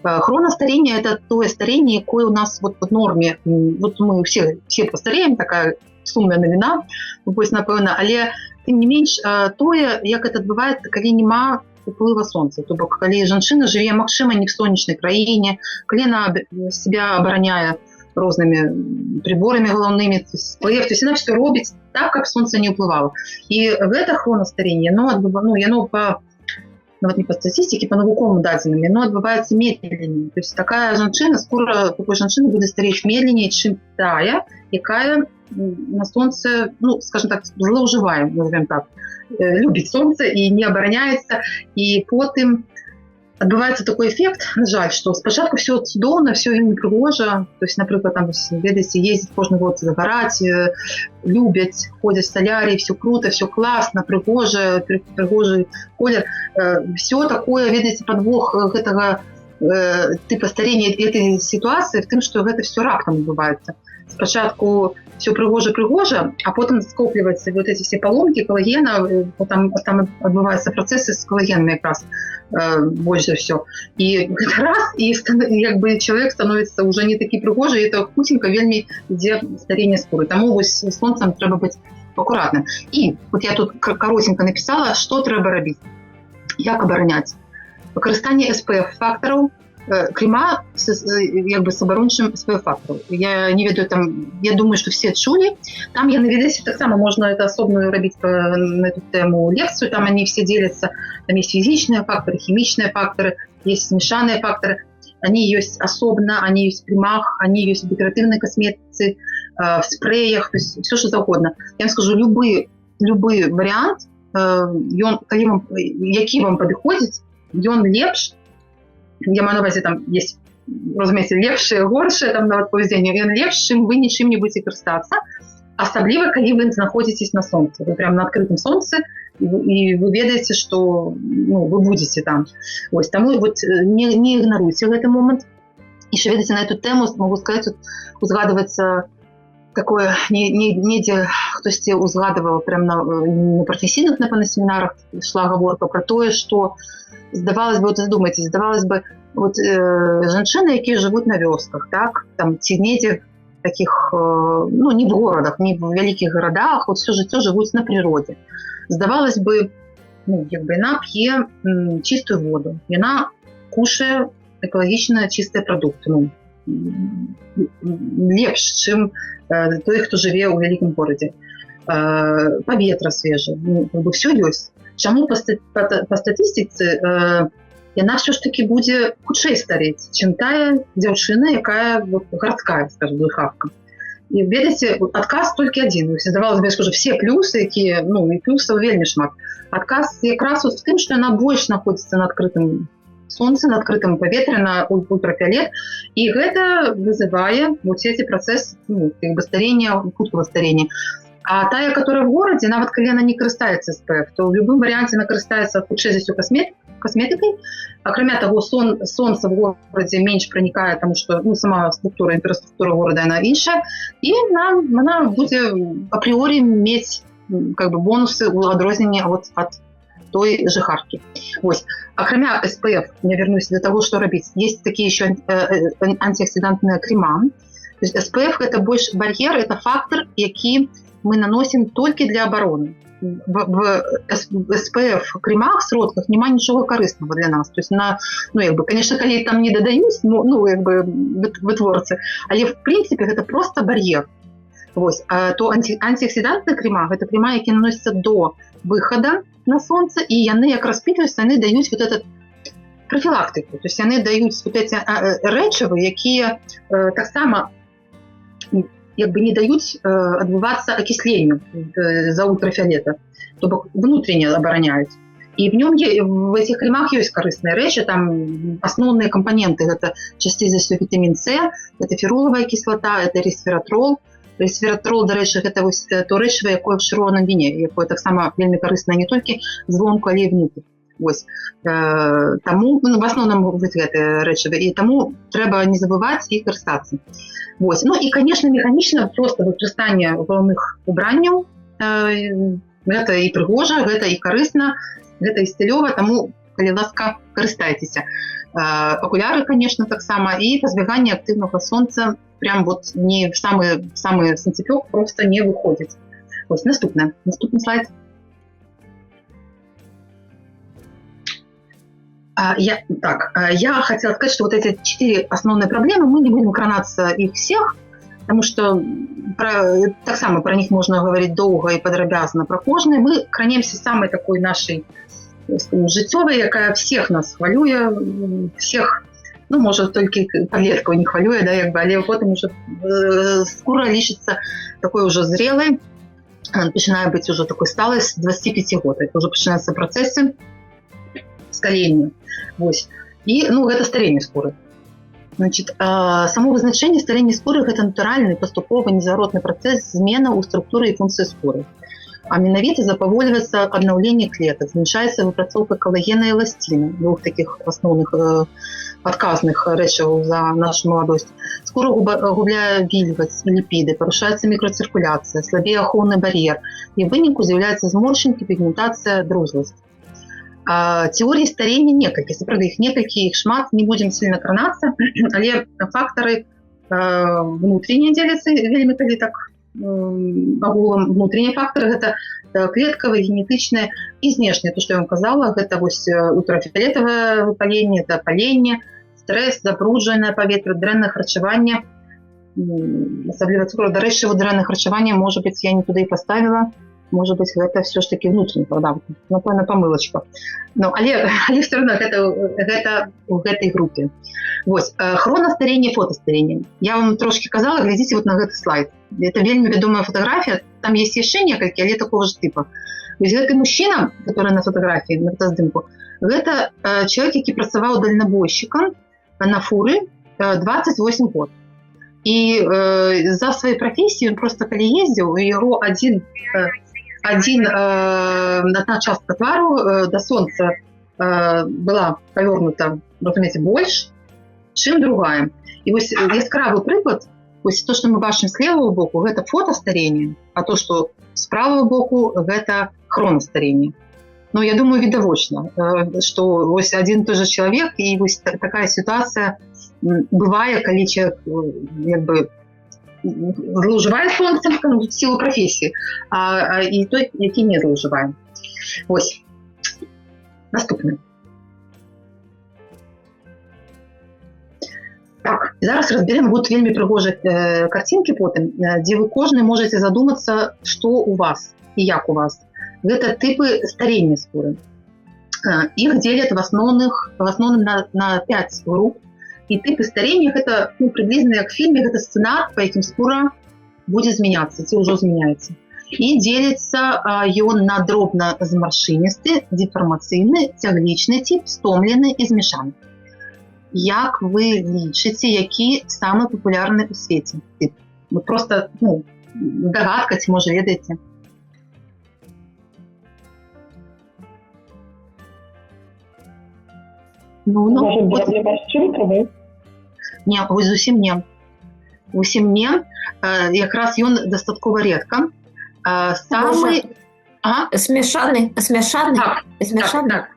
Хроностарение – это то старение, якое у нас вот в норме, вот мы все постареем, такая сумная навіна, вось, напэўна, але тым не менш, тое, як это адбываецца, калі няма уплыва сонца. То бок, калі жанчына жыве, магчыма, не в сонечнай краіне, калі она себя абараняе рознымі приборами галаўнымі, то есть она все робіць так, каб сонца не ўплывала. І гэта хронастаренне, яно нават не по статистике, по навуковым дадзеным, оно адбываецца медленнее. То есть такая жанчына, скура такой жанчыны будзе старець медленнее, чым тая, якая на солнце, ну, скажем так, злоуживаем, назовем так, любит солнце и не обороняется, и потым адбываецца такой эффект, на жаль, что спачатку все цудоўна, все вельмі прыгожа, то есть, напрыклад, там, ведаеце, ездить кожны год загараць, любяць, ходят в солярий, все круто, все классно, прыгожий колер, все такое, ведаеце, подвох гэтага типа старения этой ситуации в тым, что гэта все раптам адбываецца. Спачатку все прыгожа, а потом скопліваюцца вот эти все поломки коллагена, там адбываюцца процессы с коллагеном якраз больше за все. И раз, и как бы человек становится уже не такі прыгожы, и это хутенько вельмі ідзе старение скуры. Таму вось з сонцем трэба быць акуратным. І вот я тут коротенько написала, что трэба рабіць, як абараняць. Выкарыстанне SPF-фактараў, крема як бы с абарончым SPF-фактараў. Я не ведаю, там, я думаю, что все чулі. Там я наведаюсь, так само можно это особную рабіць на эту тему лекцию, там они все делятся, там есть физичные факторы, химичные факторы, есть смешанные факторы. Они есть особенно, они есть в кремах, они есть в декоративной косметике, в спреях, то есть все, что угодно. Я вам скажу, любой вариант, які вам падыходзіць, ён лепш, я маю на увазі, там есть, разумееце, лепшае, горшае, там нават павядзенне, ён лепш, чым вы нічым не будете карыстацца, асабліва, калі вы знаходзіцесь на сонцы, вы прямо на открытом солнце, и вы ведаеце, что вы будете там. Ось, таму вот не игноруйте гэты момент. І що, ведаеце, на эту тему, могу сказать, узгадываецца такое недзе хтосьці узгадываў прям на прафесійных на семінарах ішла гаворка про тое, што здавалось бы, вот задумайтесь, здавалось бы, вот жанчыны, якія жывуць на вёсках, так, там ці недзе таких, ну, не в городах, не в вялікіх гарадах, вот все жыццё жывуць на прыродзе. Здавалось бы, ну, як бы яна п'е чистую воду, яна кушае экалагічна чистыя прадукты, ну, лепш, чым той, хто жыве ў вялікім горадзе. Паветра свежае, ну, как бы все ёсць. Чаму па статыстыцы яна все ж таки будзе хутчэй старець, чым тая дзяўчына, якая вот, гарадская, скажем, глухавка. І ведаеце, адказ толькі адзін. Здавалось бы, я скажу, все плюсы, якія, ну, і плюсаў вельмі шмат. Адказ якраз в тым, што яна больш знаходзіцца на адкрытым сонцы, на адкрытым паветры, на ультрафіолет, і гэта вызывае вот эти працэсы, ну, как бы старення, хуткага старення. А тая, которая в городе, нават калі она не карыстаецца SPF, то в любым варианте она карыстаецца хутчэй за ўсё косметикой. Акрамя того, солнце в городе меньше проникает, потому что, ну, сама структура, инфраструктура города, она іншая, и она будет априори иметь, как бы, бонусы у адрознення от той жихарки. Ось. Акрамя SPF, я вернусь до того, что робить. Есть такие еще антиоксидантные крема. То есть SPF – это больше барьер, это фактор, який мы наносим только для обороны. В SPF кремах, сродках нема нічого корисного для нас. Тобто, ну, якби, конечно, коли там не додают, ну, якби, витворці, але, в принципі, це просто бар'єр. Ось. То антиоксидантні крема – це крема, які наносяться до виходу на сонце, і вони, як розпитуються, вони дають вот этот профілактику. Тобто, вони дають вот эти речиви, які так само якби не дають відбуватися окисленню за ультрафіолета, тобто внутрішньо обороняють. І в ньому є, в цих кремах є корисні речі, там основні компоненти, це частіше за все вітамін С, це ферулова кислота, це ресвератрол. Ресвератрол, до речі, це ось то речиво, яке в широкому віні, яке так само вельми корисне не тільки зломку, але й внутрі. Ось. Тому, ну, в основному це речиво, і тому треба не забувати їх користатися. Ось. Ну і, звісно, механічно просто використання головних убраннів, це і пригоже, це і корисно, це і стильово, тому, коли ласка, користайтеся. Окуляри, звісно, так само, і позбігання активного сонця прям вот не в самый сонцепек просто не выходит. Ось, наступний слайд. Я хотела сказать, что вот эти 4 основные проблемы, мы не будем кранаться их всех, потому что так само про них можно говорить долго и подробязно про кожные. Мы кранимся самой такой нашей життєвої, яка всіх нас хвалює, всіх, ну, може, тільки подростків не хвалює, да, якби, але потім вже скоро лишиться такой уже зрелой, починає бути вже такой сталий з 25 років. Вже починаються процеси старіння. Ось. І, ну, це старіння скури. Значить, само визначення старіння скури – це натуральний, поступовий, незворотний процес зміни у структурі і функції скури. А менавіта запавольваецца аднаўленне клетак, зменшаецца выпрацоўка калагена і эласціна, двух таких асноўных адказных рэчываў за нашу маладосць. Скура губляе вільгаць і ліпіды, парушаецца мікрацыркуляцыя, слабее ахоўны бар'ер, і ў выніку з'яўляецца зморшчынкі, пігментацыя, друзласць. Теорій старення некалькі, сапраўды іх некалькі, іх шмат, не будзем сильно кранацца, але фактары внутреннія дзеляцца вельмі калі так агулам. Внутренние факторы – это клеткавые, генетичные и знешние. То, что я вам казала, это ультрафиолетовое выпаление, это паленне, стресс, забрудженное паветра, дрэннае харчаванне. Асабліва цукру. До рэчы, дрэннае харчаванне, может быть, я не туда и поставила. Может быть, это все ж таки внутренне, правда, напэўна, помылочка. Но, але все равно это в этой группе. Вось, хронастарение, фотостарение. Я вам трошки казала, глядите вот на этот слайд. Это вельмі вядомая фотография, там есть яшчэ некалькі, але такого же типа. Вось гэты мужчина, который на фотографии, на фотоздымку, это человек, які працаваў дальнабойшчыкам на фуры 28 год. И за своей профессией он просто калі ездил, его одна частка твару до сонца была повернута, разумеется, больше, чем другая. И вот яскравый приклад Вось то, што мы бачым з левого боку, гэта фотастарэнне, а то, што з правого боку, гэта хронастарэнне. Ну, я думаю, відавочна, што вось адзін і той же чалавек, і вось такая сітуацыя бывае, калі чалавек як бы злоўжывае сонцам в силу профессии, и той, які не злоўжывае. Ось. Наступны. Так, зараз разберем, будут вельмі прыгожыя картинки потым, дзе вы кожны можете задумацца, што у вас і як у вас. Гэта типы старення скуры. Их делят в основном на 5 групп. І типы старення гэта прыблізна як в фільме, гэта сцэнар, па якім скура будзе змяняцца, ці ўжо змяняецца. І дзеліцца ён на дробна змаршыністы, дефармацыйны, цяглічны тип, стомлены і змешаны. Як вы лічыце, які самы папулярны ў свеце тип? Вы просто дагадка, ці можа ведаеце? Может, дробнамаршчынкавы? Не, вось зусім не. Зусім не. Якраз ён дастаткова редка. Самы... Смешаны? Так.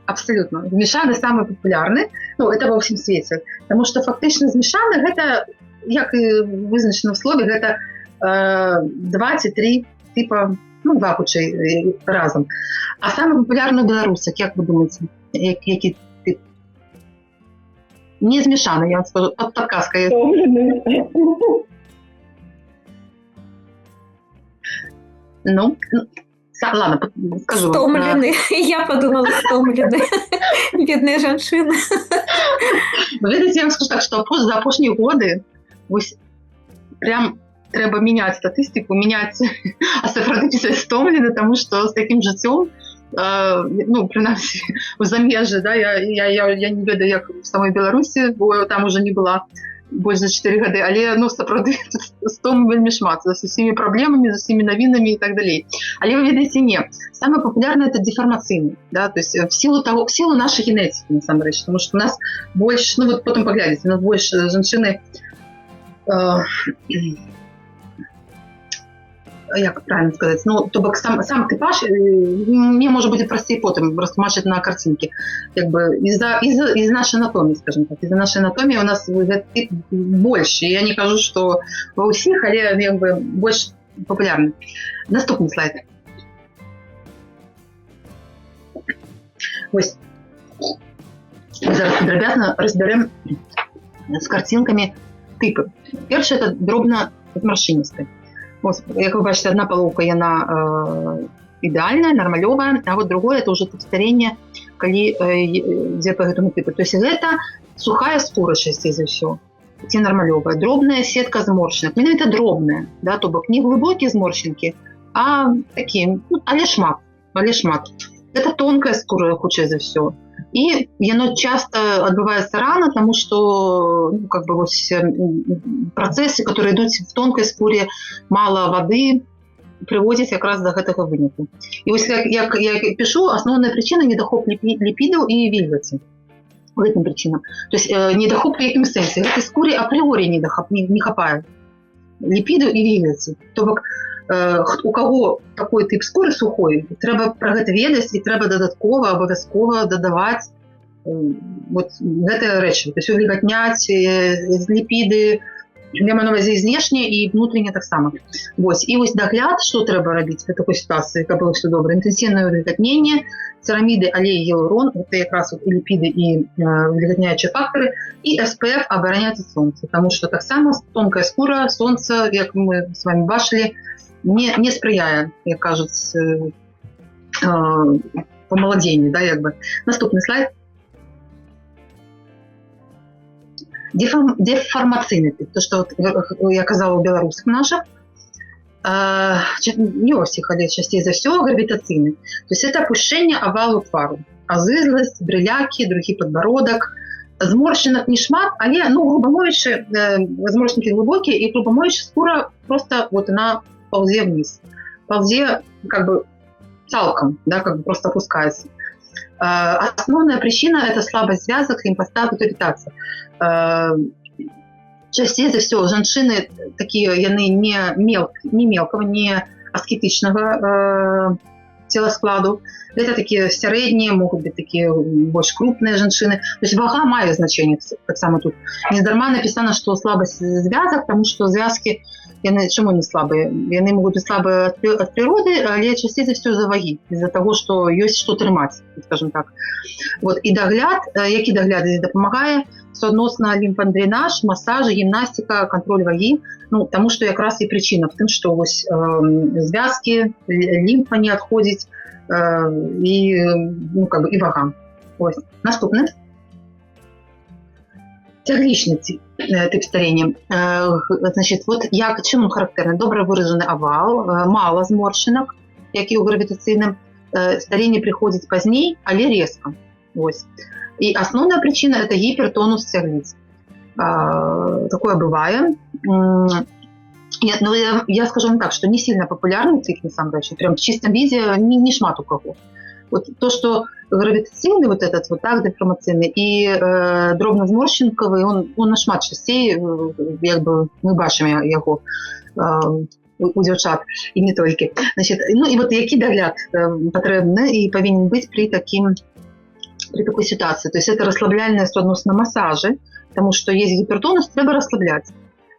Абсолютно. Змешаны самы папулярны. Ну, это ва ўсім свеце. Потому что фактычна змешаны гэта, як і вызначана в слове, гэта 2 ці 3 типа, 2 хутчэй разам. А самы папулярны ў беларусах, як вы думаеце, які тип? Не змешаны, я вам скажу, подсказка есть. Ну, ладно, скажу. Стомлены. Я подумала, стомлены. Бедные жанчыны. Вы видите, я вам скажу так, что за апошние годы прям трэба менять статистику, менять асафрадыцію стомлены, потому что с таким жыццём, ну, принаймні, у замежжы, да, я не ведаю, як в самой Беларусі, бо там уже не была больш за 4 гады, але, ну, сапраўды, стом вельмі шмат, з усімі праблемамі, з усімі навінамі і так далей. Але вы ведаеце, не. Самое популярное это деформацыйны, да, то есть в силу нашей генетики, насамрэч, потому что у нас больше, ну, вот потом поглядите, у нас больше жанчыны, як правильно сказать, ну, то бок сам типаж, мне, может быть, простей потом растлумачить на картинке. Как бы из нашей анатомии, скажем так. Из-за нашей анатомии у нас тип больше. Я не кажу, что во всех, але как бы больше популярны. Наступный слайд. Ось. Зараз подробязно разберем с картинками типы. Первый это дробно змаршыністы. Ось, як ви бачите, одна половка яна ідеальная, нармалёвая, а вот другое это уже тип старення, калі дзе по гэтаму типу. То есть гэта сухая скура часцей за ўсё, ці нармалёвая. Дробная сетка зморшчынак. Менавіта дробная, да, то бок не глыбокія зморшчынкі, а такія, ну, але шмат. Это тонкая скура, хутчэй за ўсё. И оно часто отбывается рано, потому что, ну, как бы вот процессы, которые идут в тонкой скуре, мало воды, приводят как раз до этого вынику. И вот як я пишу, основная причина – недохоп липидов и вильготи. В этом причина. То есть недохоп в якім сенсі? В этой скуре априори не хапает липидов и вильготи. То у кого такой тип скуры сухой, трэба пра гэта ведаць і трэба дадаткова абавязкова дадаваць вот гэтыя рэчы, то есть увільгатняць ліпіды, я маю на ўвазе знешне і внутренне таксама. Вось, і вось дагляд, што трэба рабіць в такой сітуацыі, каб было все добра. Інтэнсіўнае увільгатненне, цераміды, алей, гіалурон, гэта якраз вот і ліпіды і увільгатняючыя фактары, і SPF абараняць ад сонца, таму што таксама тонкая скура, сонца, як мы з вами бачылі, не сприяє, як кажуть, помолодінню, да, якби. Наступний слайд. Деформаційний тип. То, що я казала у білорусах наших, не у всіх, але частіше за все, гравітаційний. Тобто це опущення овалу твару. Азизлость, бриляки, другий подбородок. Зморщинок не шмат, але, ну, грубо мовячи, зморщинки глибокі, і, грубо мовячи, скура просто, вот она ползе вниз. Ползе как бы цалком, да, как бы просто опускается. Основная причина – это слабость связок, лимфостат, ирритация. часцей за ўсё жанчыны такія яны не мелкого, не аскетычнага целаскладу. Это такие сярэднія, могуць быць такія больш крупныя жанчыны. То есть вага мае значэнне таксама тут. Нездарма напісана, што слабасць звязак, таму што звязкі яны чаму не слабыя? Яны могуць быць слабыя ад прыроды, але часцей за ўсё з-за вагі, з-за таго, што ёсць што трымаць, скажем так. Вот. І дагляд, які дагляд здесь дапамагае? Суадносна лімфадрэнаж, масажы, гімнастика, контроль вагі. Ну, таму што якраз і прычына в тым, што вось звязкі, лімфа не адходзіць і ну, как бы, і вага. Ось. Наступны. Цяглічны тип старення. Значит, вот як, чым он характерны? Добра выражаны авал, мало зморшчынак, як і ў гравітацыйным. Старение приходзіць пазней, але резко. Ось. И основная причина – это гипертонус цяглиц. Такое бывает. Я скажу вам так, что не сильно популярный тип, на самом деле, прям в чистом виде не шмат у кого. Вот то, что гравитационный вот этот вот так деформаційний и дробнозморщинковый, он на шмат частей, як бы мы бачимо его у дівчат, і не тільки. Значить, ну і от який догляд потрібен і повинен бути при такой ситуации. То есть это расслабляльные соотносно массажи, потому что есть гипертонус, треба расслаблять.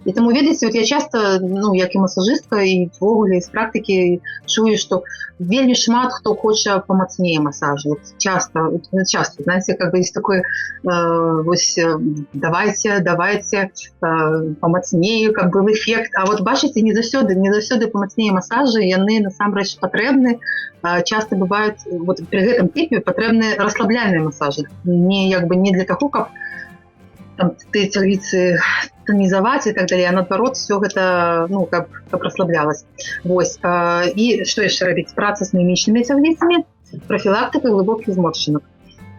І тому, видите, вот я часто, ну, як і масажистка, і ввогуле, і з практики чую, що вельми шмат хто хоче помацнее массаж. Вот часто, знаете, как бы есть такой, давайте, помацнее, как бы эффект. А вот бачите, не заўсёды помацнее массажи, яны насамрэч патрэбны. Часто бывают, вот при этом типе патрэбны расслабляльные массажи. Не для того, как там ты цягліцы тонизовать и так далее, а наоборот все это, ну, как расслаблялось. Вось. И что еще робить? Праца с мимичными цягліцамі, профилактика глубоких зморшчынок.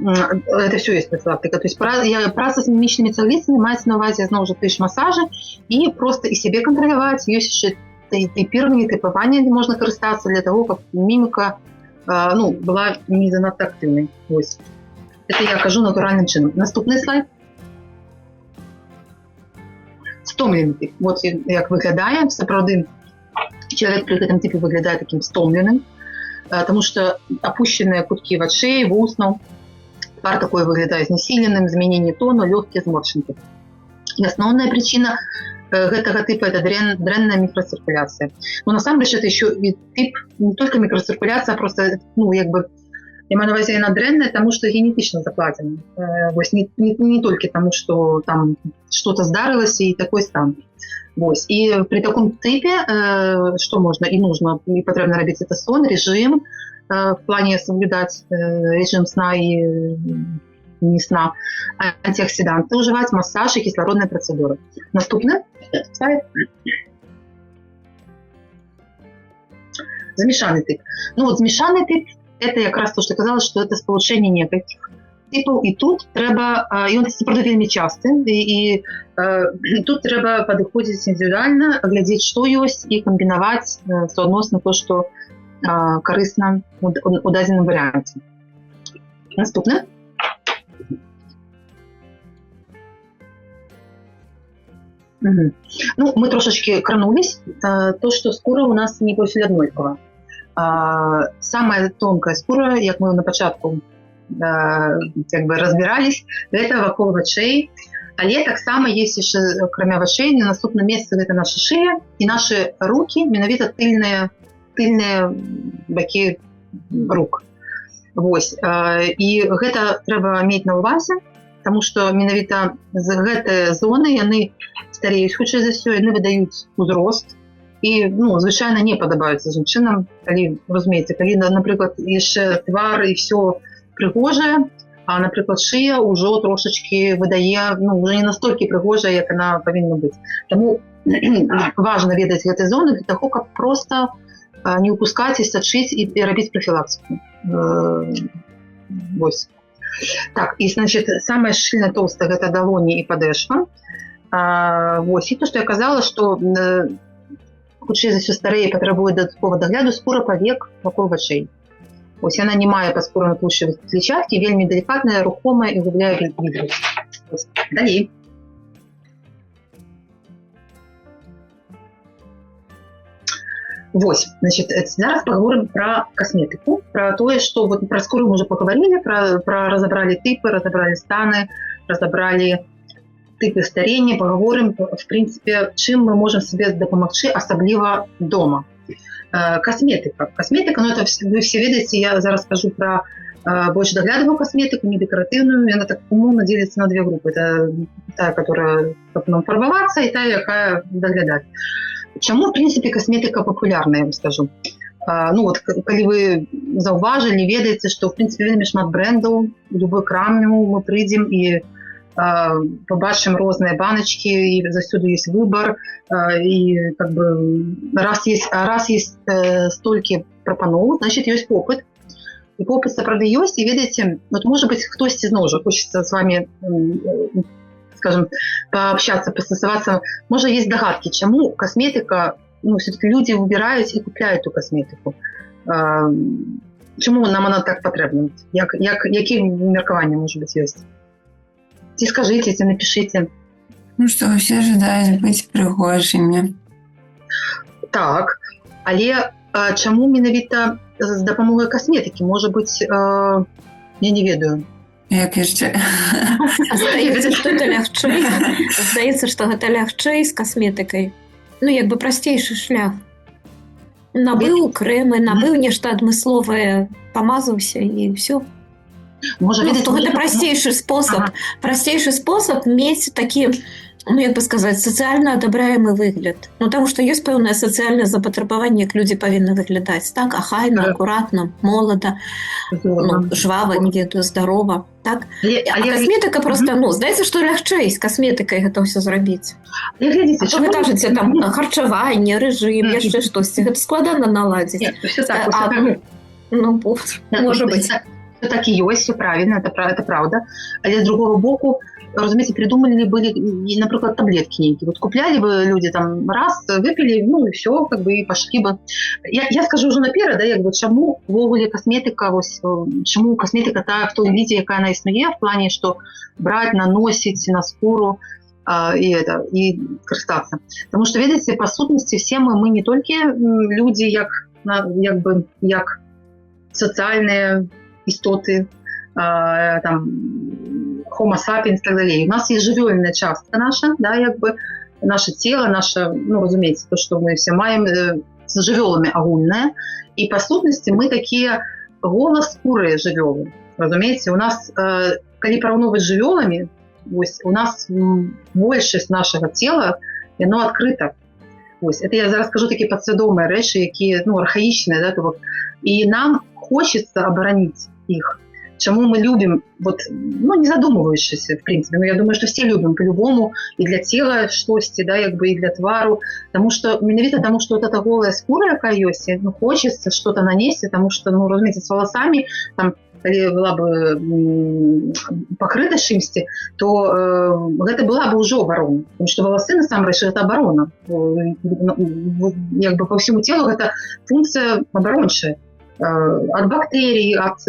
Это все есть профилактика. То есть праца с мимичными цягліцамі маецца на увазе, зноў жа, массажи и просто и себе контролировать. Есть еще тейпирование, тейпование, где можно користаться для того, как мимика ну, была не занадто активной. Вось. Это я кажу натуральным чином. Наступный слайд. Стомлений тип. Вот як виглядає. Сапраўды, чоловік при гэтым типе виглядає таким стомленым, тому что опущенные кутки вачэй, вуснаў, твар такой виглядае знесіленым, змяненне тону, лёгкія зморшчынкі. І основная причина гэтага типа это дрэнная микроциркуляция. Но насамрэч это еще и тип не только микроциркуляция, а просто, ну, як бы, я маю на увазі, она дрэнная, потому что генетично закладена. Вось, не только потому, что там что-то здарылось и такой стан. Вось. И при таком типе, что можно и нужно, и потребно робить, это сон, режим, в плане соблюдать режим сна и не сна, антиоксиданты уживать, массаж и кислородные процедуры. Наступный слайд. Замешанный тип. Ну вот замешанный тип, это якраз то, что казалось, что это сполучение некальких типов, і тут треба, і он сапраўды вельмі часты, і тут треба падыходзіць індывідуальна, глядзець, што ёсць, і камбінаваць суадносна то, што карысна у дадзеным варыянце. Наступны. Угу. Ну, мы трошечки кранулись. То, что скура у нас не профиль однолькова. Самая тонкая скура, як мы на пачатку как бы разбирались, это вакол вачэй. Але таксама есть еще, кроме вачэй, на наступном месте это наша шея и наши руки, менавіта тыльные бакі рук. Вось. І гэта трэба мець на увазе, потому что менавіта з гэтай зоны яны стареюць хутчэй за ўсё, яны выдаюць узрост і, ну, звычайна не падабаюцца жанчынам, калі, разумееце, калі, напрыклад, яшчэ твар і все прыгожае, а, напрыклад, шыя ўжо трошачки выдае, ну, уже не настолькі прыгожая, як она павінна быць. Таму важна ведаць гэтай зоны для того, каб просто не упускать и сочить и робить профилактику. Вось. Так, и, значит, самая шильно толстая это далони и подешва. Вось. И то, что я казала, что хутчэй за ўсё старэе патрабуе дадатковага дагляду скура павек вакол вачэй. Вось яна не мае паскурана тлушчавай клетчаткі, вельмі далікатная, рухомая і губляе відэа. Далей. Вось, значит, зараз паговорым пра касметыку, пра тое, што вот пра скуру мы уже паговорілі, пра разабралі тыпы, разабралі станы, разабралі тыпы старення, паговорым, в прынцыпе, чым мы можам сабе дапамагчы, асабліва дома. Касметыка. Касметыка, ну это вы все ведаеце, я зараз скажу пра больш даглядавую касметыку, не дэкаратыўную, яна так умоўна дзеліцца на две групы. Это тая, которая каб нам фарбавацца, і тая, якая даглядаць. Чаму, в прынцыпе, касметыка папулярная, я вам скажу. Ну вот, калі вы заўважылі, ведаеце, што, в прынцыпе, вельмі шмат брэндаў, у любой краме мы прыйдзем і побачым розныя баночки, і заўсёды ёсць выбор, і как бы раз есть столькі прапаноў, значит, ёсць попыт. І попыт сапраўды ёсць, і ведаеце, вот, может быть, хтосьці зноў жа хочется с вами, скажем, пообщаться, постасавацца. Может, есть догадки, чему косметика, ну, все-таки люди выбирают и купляют эту косметику. Чему нам она так потребна? Какие меркования, может быть, есть? Ці скажите, ці напишите. Ну, что все ожидают быть пригожими. Так, але чому менавіта з дапамогай косметики? Может быть, я не ведаю. Як яшчэ? Здаецца, што гэта лягчэй. Здаецца, што гэта лягчэй з касметыкай. Ну, як бы прасцейшы шлях. Набыў крэмы, набыў нешта адмысловае, памазаўся і ўсё. Можа, Ну, то гэта прасцейшы спосаб. Прасцейшы спосаб мець такі, ну, як бы сказаць, сацыяльна адабраемы выгляд. Ну, таму што ёсць пэўнае сацыяльнае запатрабаванне, як людзі павінны выглядаць. Так, ахайна, акуратна, молада, ну, жвава, не ведаю, здарова. Так? А касметыка проста, ну, здаецца, што лягчэй з касметыкай гэта ўсё зрабіць. Глядзіце, Што вы кажаце, там, харчаванне, рэжым, яшчэ штосьці. Гэта складана наладзіць. Нет, все так. Ну, можа быць. Все так и есть, все правильно, это правда. А с другого боку, разумеется, придумали были, например, таблетки некие. Вот купляли бы люди там раз, выпили, ну и все, как бы и пошли бы. Я скажу уже наперед, да, як бы, чому ввогуле косметика, ось, чому косметика та в той виде, яка она існує, в плане, что брать, наносить на скуру и користаться. Потому что, видите, по сутности все мы не только люди, як социальные истоты, там, Homo sapiens и так далее. У нас есть живёльная частка наша, да, як бы, наше тело, наше, ну, разумеется, то, что мы все маем с живёлами агульное, и по сутности мы такие голоскурые живёлы, разумеется. У нас, коли порівнювати з живёлами, ось, у нас большасць нашего тела, оно открыто. Ось, это я зараз скажу такі підсвідомі речі, які, ну, архаїчні, да, тобто, і нам хочется оборонить их. Чему мы любим, вот, ну, не задумываючись, в принципе, но я думаю, что все любим по-любому, и для тела штосьці, да, як бы, и для твару, потому что, менавіта тому, что вот эта голая скура, якая ёсць, ну, хочется что-то нанести, потому что, ну, разумеется, с волосами, там, калі была бы покрыта чымсьці, то гэта была бы уже оборона, потому что волосы, насамрэч, это оборона. Як бы по всему телу гэта функция оборончая. От бактерий, от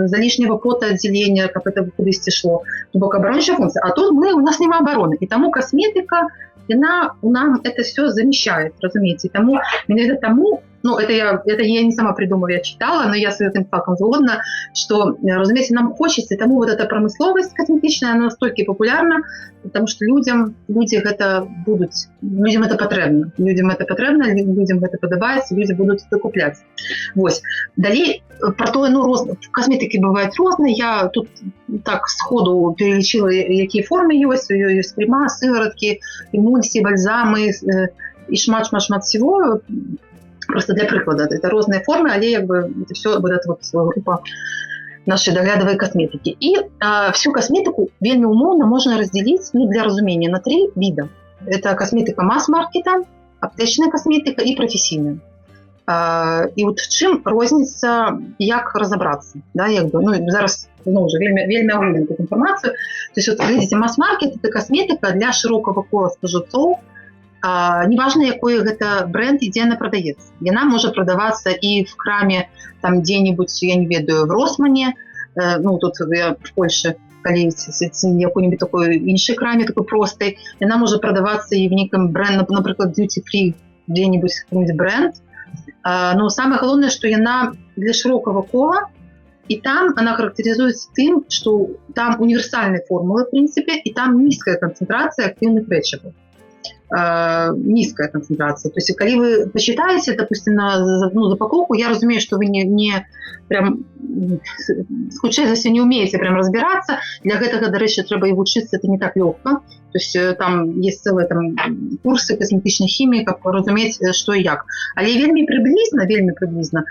залишнего потоотделения, как это кудысьці шло, то бок оборончая функция. А тут у нас нема обороны. И тому косметика, она нам это все замещает, разумеется. И тому, ну, это я не сама придумала, я читала, но я с этим фактом згодна, что, разумеется, нам хочется, и тому вот эта промысловость косметичная, она настолько популярна, потому что люди это будут, людям это потребно, людям это подобається, люди будут это куплять. Вось. Далее, про то, ну, косметики бывают разные, я тут так сходу перелічила, какие формы есть крема, сыворотки, эмульсии, бальзамы, и шмат всего. Просто для прикладу, это разные формы, але як бы это все вот эта вот группа нашей доглядовой косметики. И всю косметику вельмі умовно можно разделить, ну, для разумения, на 3 вида. Это косметика масс-маркета, аптечная косметика и професійная. И вот в чим розниця, як разобраться, да, як бы, ну, зараз, ну, уже вельмі агульна эту информацию. То есть, вот, видите, масс-маркет – это косметика для широкого кола споживцов. Неважно, якой гэта бренд і дзе яна прадаецца. Яна можа прадавацца і в краме, там, дзе-нибудь, я не ведаю, в Росмане, ну, тут я в Польше, калі якой-нибудь такой іншай краме, такой простой, яна можа прадавацца і в неком бренд, напрыклад, duty-free, где-нибудь какой-нибудь бренд, Но самое главное, что яна для широкого кола, и там она характеризуется тем, что там универсальные формулы, в принципе, и там низкая концентрация активных рэчываў. Низкая концентрация. То есть, когда вы посчитаете, допустим, на запаковку, я разумею, что вы не прям хутчэй за все не умеете прям разбираться. Для гэтага, до речі, трэба и учиться, это не так легко. То есть там есть целые там курсы косметичной химии, как разуметь, что и як. Але вельмі приблизно,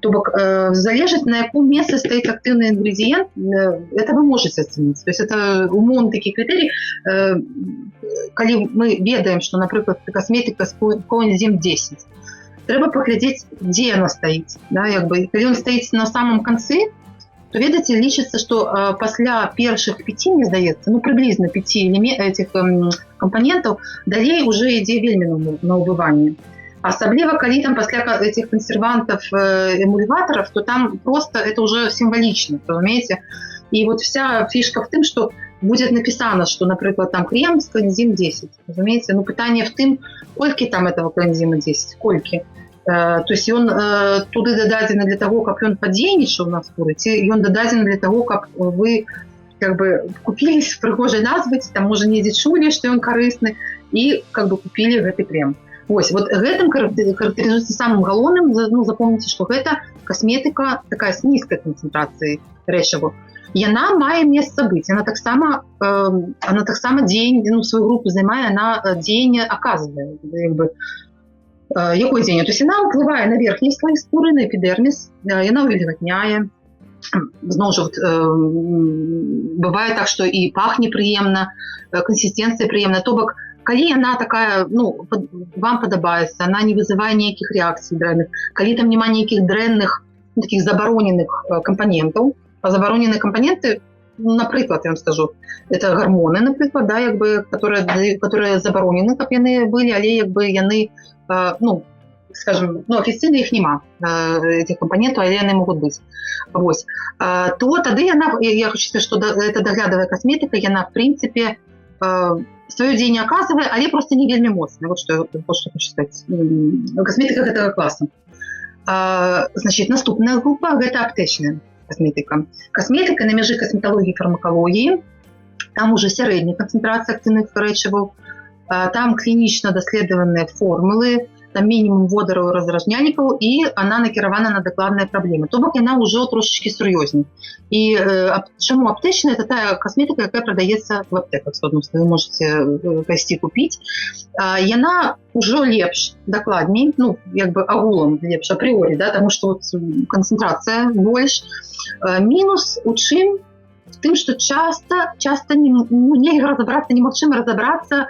то бок залежить, на якому месте стоит активный ингредиент, это вы можете оценить. То есть это умовно такие критерии. Когда мы ведаем, что, например, косметика с коэнзим 10, трэба паглядзець, дзе яна стаіць. Да, калі ён стаіць на самом концы, то, ведаце, лічыцца, што пасля першых 5, мне здаецца, приблизно 5 этих компонентов, далей уже ідзе вельмі на убыванне. Асабліва, калі там пасля этих консервантов, эмульгатаров, то там просто это уже символично, разумеете? И вот вся фишка в том, что будет написано, что, например, там крем с коэнзим 10, разумеете? Но питание в том, кольки там этого коэнзима 10, кольки. То есть он туды дададзены для того, как он падзейнічаў на скуры, ці ён дададзены для того, как вы купились в прыгожай назвы, там можа недзе чулі, што ён карысны, і купілі гэты крем. Вот гэтым характеризуется самым галоўным, запомните, что гэта косметика такая с низкой концентрацией рэчываў. Яна мае месца быць, она таксама дзеянне, свою группу займае, она дзеянне аказвае, якое дзеянне? То есть яна ўплывае на верхнія слоі скуры, на эпідэрміс, яна увільгатняе. Зноў жа, бывае так, што і пахне прыемна, кансістэнцыя прыемна. То бок, калі яна такая, вам падабаецца, она не вызывае ніякіх рэакцый дрэнных, калі там няма ніякіх дрэнных, таких забароненых компонентаў, а забароненыя компоненты, например, я вам скажу, это гормоны, например, да, которые забаронены, каб яны былі, але яны, скажем, офіцыйна іх нема, этих компонентов, але яны могут быть. Вот. То тады я хочу сказать, что это доглядовая косметика, яна, в принципе, свое дзеянне оказывае, але просто не вельмі моцная. Вот что я хочу сказать. Косметика этого класса. Значит, наступная группа – это аптэчная косметика. Косметика на меже косметологии и фармакологии. Там уже сярэдняя концентрация активных рэчываў. Там клинично доследованные формулы, там минимум водараў и раздражняльнікаў, и она накіравана на дакладныя праблемы. То бок яна ўжо трошечки сур'ёзней. И чаму аптэчная? Это тая косметика, якая продаецца в аптеках. Вы можете пайсці купіць. Яна ўжо лепш, дакладней, агулам лепш апрыорі, да, тому что концентрация больш. Минус у чым? В тым, что часто нельга разобраться, немагчыма разобраться,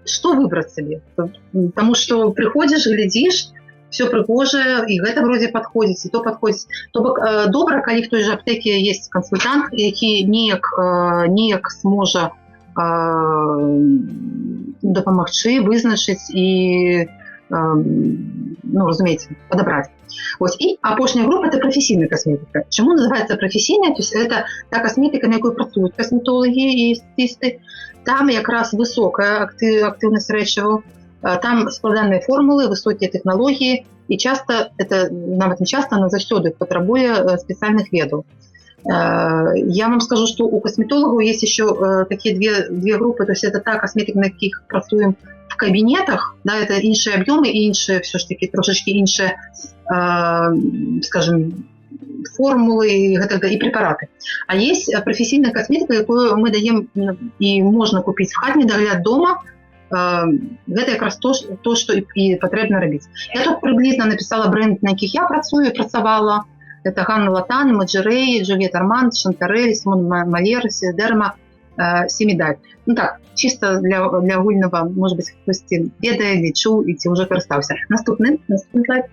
что выбрать себе. Потому что приходишь, глядишь, все пригожее, и гэта вроде подходит, и то подходит. То бок добра, калі в той же аптэке есть консультант, які неяк сможа дапамагчы, вызначыць і, разумеется, подобрать. Вот. И апошняя группа – это профессийная косметика. Чему называется профессийная? То есть это та косметика, на якой працуюць косметологи и стилисты. Там якраз высокая активность рэчываў, там складанные формулы, высокие технологии, и часто, это нават не часто, но заўсёды патрабуе специальных ведаў. Я вам скажу, что у косметологов есть еще такие две группы, то есть это та косметика, на яких працуем в кабинетах, да, это іншыя объемы и іншыя, все ж таки, трошечки іншыя, скажем, формулы и препараты. А есть профессийная косметика, якую мы даем и можно купить в хатні догляд дома. Гэта якраз то, что и патрэбна рабіць. Я тут приблизно написала бренд, на якіх я працавала. Это Ганна Латан, Маджерей, Джульетта Арманд, Шантарель, Симон Малер, Дерма, Семидаль. Так, чисто для агульного, может быть, хтосьці ведае, или чуў, і ці уже карыстаўся. Наступны слайд.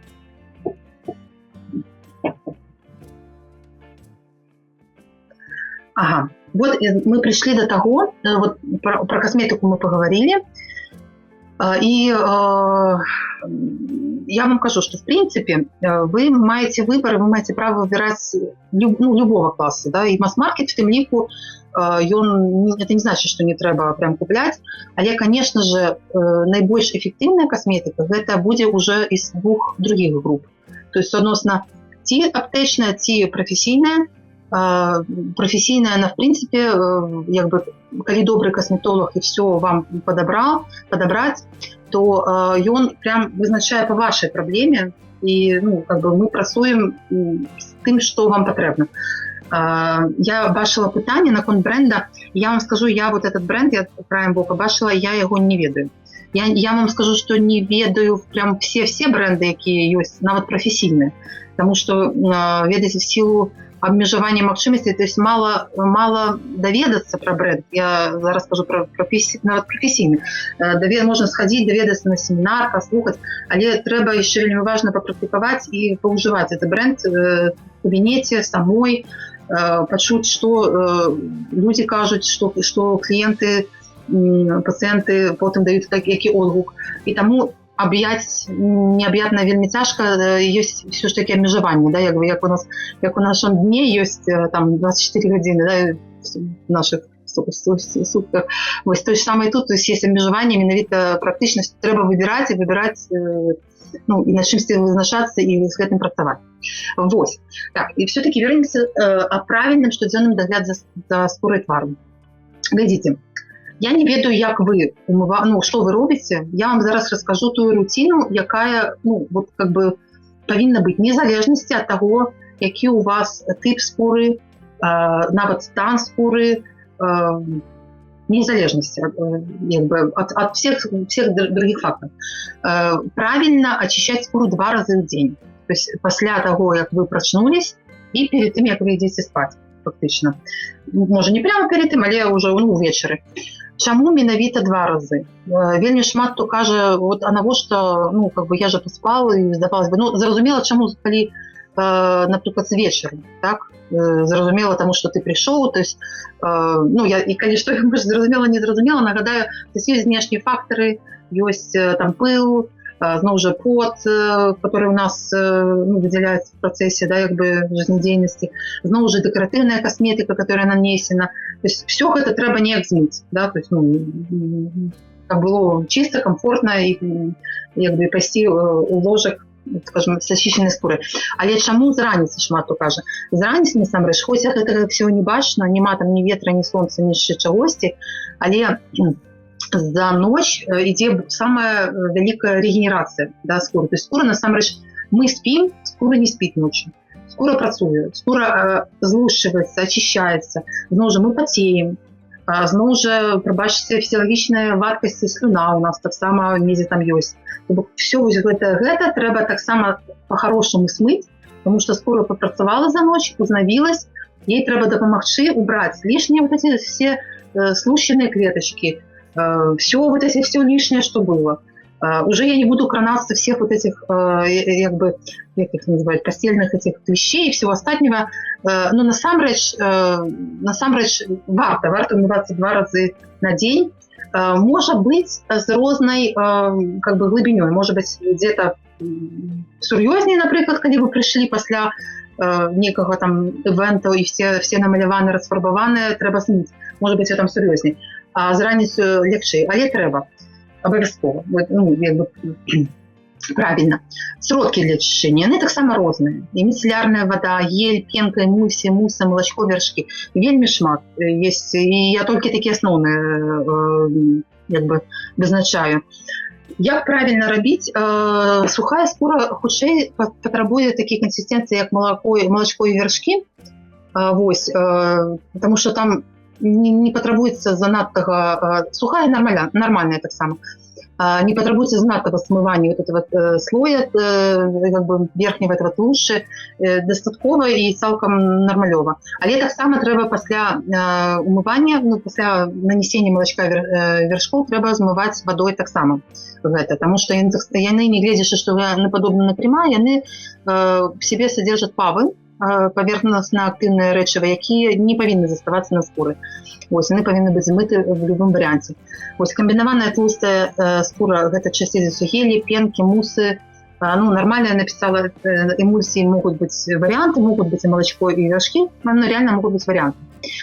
Ага, вот мы пришли до того, вот про косметику мы поговорили, и я вам скажу, что в принципе вы маете выбор, вы маете право выбирать любого класса, да, и масс-маркет в тым ліку, это не значит, что не трэба прям купляць, але, конечно же, найбольш эффективная косметика, это будет уже из двух других групп. То есть адносна ці аптэчная, ці прафесійная. Прафесійная, она, в принципе, як бы, калі добрый касметолог і все вам падабраць, то ён прям вызначае по вашай праблеме, і ну, как бы мы працуем з тым, што вам патрэбна. Я бачила пытанне наконт бренда. Я вам скажу, я вот этот бренд, я краем бока бачила, я яго не ведаю. Я вам скажу, что не ведаю прям все бренды, якія ёсць, нават прафесійныя. Потому что, ведаеце, в силу абмежавання магчымасцей, то есть мало даведацца пра бренд. Я зараз скажу про нават прафесійны. Можна схадзіць, даведацца на семінар, паслухаць, але трэба яшчэ вельмі важна папрактыкаваць і паўжываць этот бренд в кабінеце самой, пачуць, што людзі кажуць, што кліенты, пацыенты потым даюць які одгук. І таму аб'яць неаб'ятна вельмі цяжка, ёсць все ж таки абмежаванне, да, як у нашым дне ёсць там 24 гадзіны, да, в наших сутках. Вось то ж самае тут, то есть есть абмежаванне, менавіта практычнасць, трэба выбіраць і выбіраць, ну, і на чымсьці вызначацца і з гэтым працаваць. Вось. Так, і все-таки вернемся о правильным штодзённым дагляд за скурой твару. Глядзіце, я не ведаю, як вы што вы робіце. Я вам зараз раскажу тую руціну, якая, ну, вот как бы павінна быць незалежнасці ад таго, які у вас тып скуры, нават стан скуры, незалежнасці от всех других факторов. Правильно очищать скуру 2 раза в день. То есть пасля того, як вы прачнулись, і перед тым, як вы ідзеце спаць, фактычна. Можа, не прямо перед тым, але ўжо увечары. Чаму менавіта 2 разы? Вельмі шмат хто кажа, вот, а навошта, ну, как бы я же паспал, і здавалось бы, ну, зразумела, чаму, калі, напрыклад, з вечару, так? Зразумела, таму, што ты прыйшоў, то есть, ну, і калі што, зразумела, не зразумела, нагадаю, то есть ёсць знешнія фактары, ёсць там пыл, зноў жа пот, который у нас, ну, выделяется в процессе, да, як бы жизнедзейнасці, зноў жа дэкаратыўная касметика, которая нанесена. То есть все гэта трэба неяк змыць, да, то есть, ну, каб было чисто, комфортно і як бы пайсці у ложак, скажем, з ачышчанай скуры. Але чаму з раніцы шмат хто кажа? З раніцы, насамрэч, хоць гэтага всего не бачна, няма там ні ветра, ні сонца, ні яшчэ чагосьці, але за ноч ідзе самая вялікая регенерацыя, да, скуры. То есть скура, насамрэч, мы спім, скура не спіць ночью. Скура працуе, скура злушчваецца, ачышчаецца, зноў жа мы пацеем, зноў жа, прабачце, фізіялагічная вадкасць і слюна у нас таксама недзе там ёсць. Все вось гэта трэба таксама па-харошаму смыць, тому што скура папрацавала за ноч, узнавілась, ей трэба дапамагчы убраць лішнія вот эти все слушчаныя клеточки, все лишнее, что было. Уже я не буду кранаться всех вот этих, как бы, как их называют, постельных этих вещей и всего остального. Но насамрэч варто умываться 2 разы на день. Может быть, с разной, как бы, глубиной. Может быть, где-то сур'ёзней, например, когда вы пришли после некого там ивента и все намаляваны, расфарбаваны, трэба смыць. Может быть, там сур'ёзней. А з раніцою легчэй, але трэба абавязкова, ну, як бы правильно. Сродкі для ачышчэння, яны таксама розныя. І міцэлярная вода, гель, пенка, эмульсія, муса, малачко, вяршкі. Вельмі шмат есть, і я толькі такія асноўныя, як бы, вызначаю. Як правильно рабіць? Сухая скура хутчэй патрабуе такія кансістэнцыі, як малачко і вяршкі. Вось, потому что там не потребуется занадтого, сухая нормальная так само, не потребуется занадтого смывания вот этого слоя, как бы верхнего этого тлушча, дастаткова і цалкам нармалёва. Але так само трэба пасля умывання, ну, пасля нанесення малачка вяршкоў трэба змываць вадой так само гэта, тому что яны, не гледзячы, што яны падобны на крема, яны в себе содержат павы, паверхностна-актыўныя рэчывы, якія не павінны заставацца на скуры. Вось, яны павінны быць змыты в любым варыянце. Вось, камбінаваная тлустая скура, гэта часцей за гелі, пенкі, мусы. Ну, нормально я написала, эмульсии могут быть варианты, могут быть и молочко, и вяшки, но реально могут быть варианты.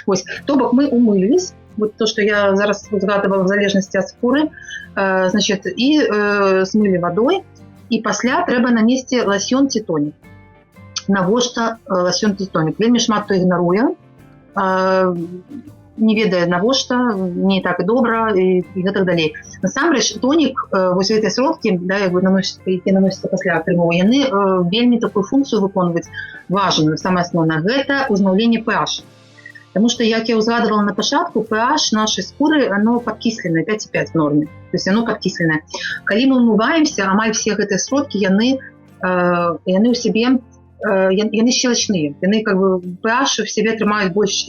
Вось, то бок мы умылись, вот то, что я зараз згадывала в залежности от скуры, значит, и смыли водой, і пасля трэба нанесці ласьон ці тонік. Навошта ласьон ці тонік? Вельмі шмат хто ігнаруе, не ведае навошта, не так і добра і гэтак далей. Насамрэч тонік, вось гэтыя сродкі, да, як бы які наносяцца пасля крэмову, яны вельмі такую функцыю выконваюць важную, самае асноўнае, гэта ўзнаўленне pH. Потому что, як я узгадывала на пачатку, pH нашай скуры, оно подкисленное, 5,5 в норме. То есть оно подкисленное. Калі мы умываемся, амаль все гэтыя сродкі, яны ў сябе яны щелачныя. Яны как бы pH в сябе трымаюць больш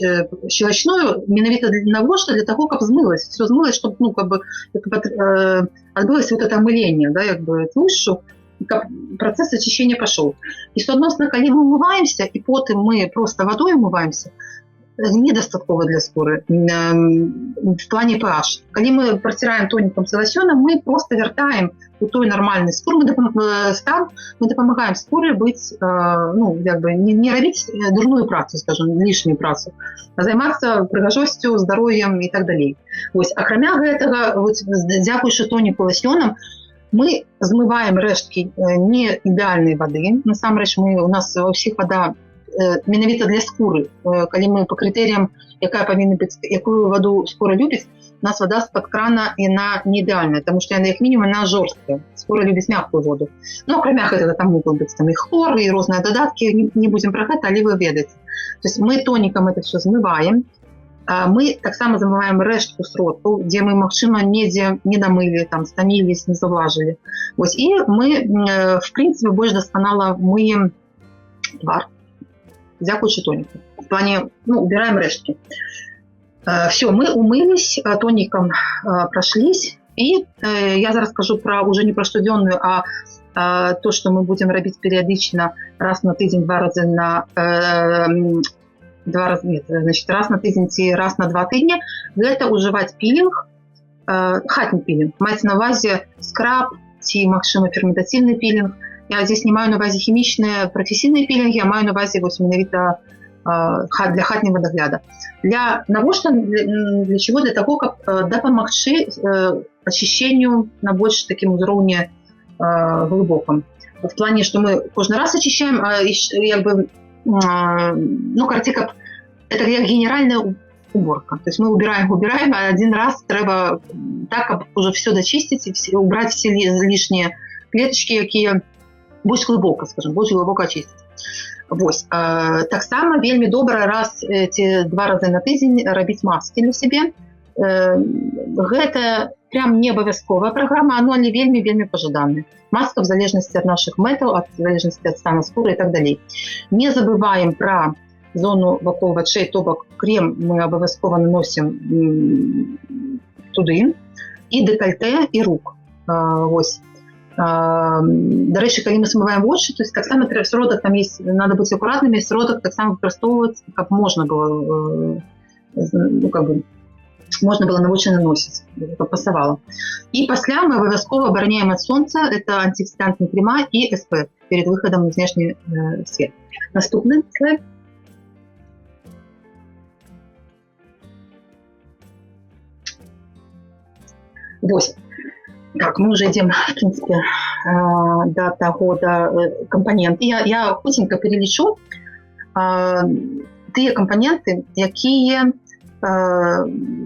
щелачную, менавіта навошта? Для таго, каб змылась. Все змылась, чтобы, ну, как бы адбылось вот это омыление, да, як бы тлушчу, каб працэс ачышчэння пашоў. І суадносна, калі мы умываемся, і потым мы просто вадой умываемся, недостаткова для скуры в плане pH. Калі мы працираем тонікам ці ласьонам, мы просто вяртаем у той нармальны скур, стан, мы дапамагаем скуры быць, ну, як бы, не рабіць дурную працу, скажем, лішнюю працу, а займацца прыгажосцю, здароўем і так далей. Вось, акрамя гэтага, дзякуючы тоніку ласьонам, мы змываем рэшткі не ідэальнай вады. Насамрэч, у нас ва ўсіх вада менавіта для скуры. Калі мы по крытэрыям, якая павінна быць, якую ваду скура любіць, у нас вода з-пад крана, яна не ідэальная, тому што яна, як мінімум, яна жорсткая. Скура любіць мяккую воду. Ну, акрамя гэтага, там могуць быць там і хлор, і розныя дадаткі, не будзем пра гэта, але вы ведаеце. То есть мы тонікам это все змываем. Мы таксама замываем рэштку сродкаў, дзе мы, магчыма, недзе не намылі, там, стаміліся, не заўважылі. Вось, і мы, в прынцыпе, больш дасканала мыем твар, дзякуючы тоніку. В плане, ну, убираем рэшткі. Все, мы умылись, тоником прошлись, и я зараз скажу про уже не про штодзённую, а то, что мы будем робить периодично, раз на тыдзень, раз на тыдзень ці раз на 2 тыдні, гэта уживать пилинг, хатні пилинг, маецца на увазе скраб ці, магчыма, ферментативный пилинг. Я здесь не маю на увазе хімічныя прафесійныя пілінгі, я маю на увазе вось менавіта для хатняга дагляда. Для навошта, для чего? Для того, каб дапамагчы ачышчэнню на больш такім узроўні глыбокам. В плане, что мы кожны раз очищаем, як бы, ну, карці, каб это как генеральная уборка. То есть мы убираем, а один раз трэба так, каб уже все дочистить и убрать все лишние клеточки, якія больш глыбока, скажем, больш глыбока очистить. Вось. Таксама вельмі добра раз ці 2 разы на тыдзень рабіць маски для сябе. Гэта прям не абавязковая праграма, але вельмі пажаданая. Маска в залежнасці ад нашых мэтаў, ад залежнасці ад стану скуры і так далей. Не забываем пра зону вакол вачэй, то бок крем мы абавязкова наносім туды, і дэкальтэ, і рук. Вось. Дарэчы, калі мы смываем вочы, то есть таксама сродак там есть, надо быць акуратнымі, сродак таксама выкарыстоўваць, каб можна было, ну, как бы, можна было на вочы наносіць, каб пасавала. І пасля мы абавязкова абараняем ад сонца, это антиоксидантные крема і SPF перед выходом на внешний свет. Наступны слайд. Вось. Так, мы уже идем, в принципе, до того, до компоненты. Я хутенько перелічу тыя компоненты, якія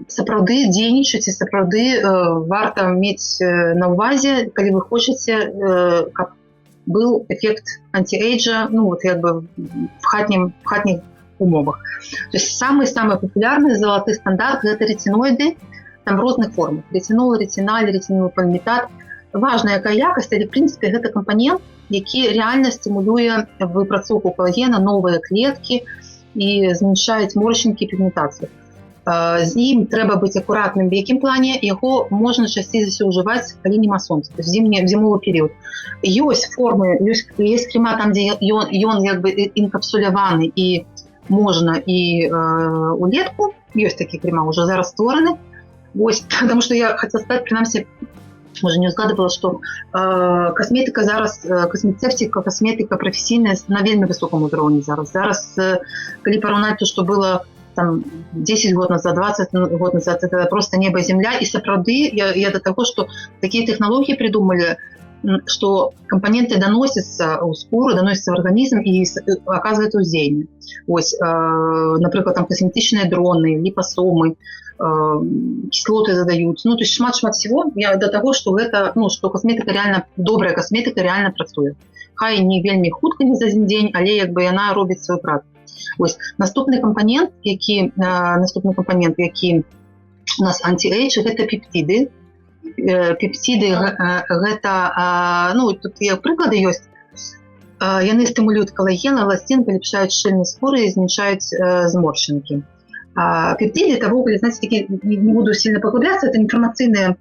сапраўды дзейнічаюць і сапраўды варта мець на ўвазе, калі вы хочаце, каб был эффект антиэйджа, ну, вот як бы в хатніх умовах. То есть самый популярный золоты стандарт – гэта ретиноиды, там розных формах. Ретинол, ретиналь, ретинилпальмітат. Важна, якая якасць, але, в прынцыпе, гэта кампанент, які рэальна стымулюе выпрацоўку калагена, новыя клеткі і зменшае зморшчынкі і пігментацыю. З ім трэба быць акуратным, в якім плане яго можна часцей за ўсё ўжываць, калі няма сонца, то есть зімовы перыяд. Ёсць формы, ёсць крема там, дзе ён як бы інкапсуляваны і можна і улетку. Ёсць такія крема, уже зараз створаны. Вось, потому что я хотела сказать, принамсі, може не узгадывала, что косметика зараз, космецевтика, косметика професійная на вельмі высоком узроўні зараз. Зараз, калі параўнаць то, что было там 10 год назад, 20 год назад, это просто небо и земля. И сапраўды, я до того, что такие технологии придумали, что компоненты доносятся ў скуру, доносятся в организм и оказывают уздзеянне. Вось, например, там косметичные дроны, липосомы, кислоты задают. Ну, то есть шмат всего до того, что это, ну, что косметика реально, добрая косметика реально працуе. Хай не вельмі хутка, не за один день, але як бы яна робіць свою працу. Ось, наступны компонент, які у нас анти-эйдж, гэта пептиды. Пептиды гэта, ну, тут як прыклады ёсць. Яны стымулююць колаген, эластин, палепшаюць шчыльнасць скуры і зменшаюць зморшчынкі. Пептиды, это, знаете, такие, не буду сильно поглубляться, это информационные,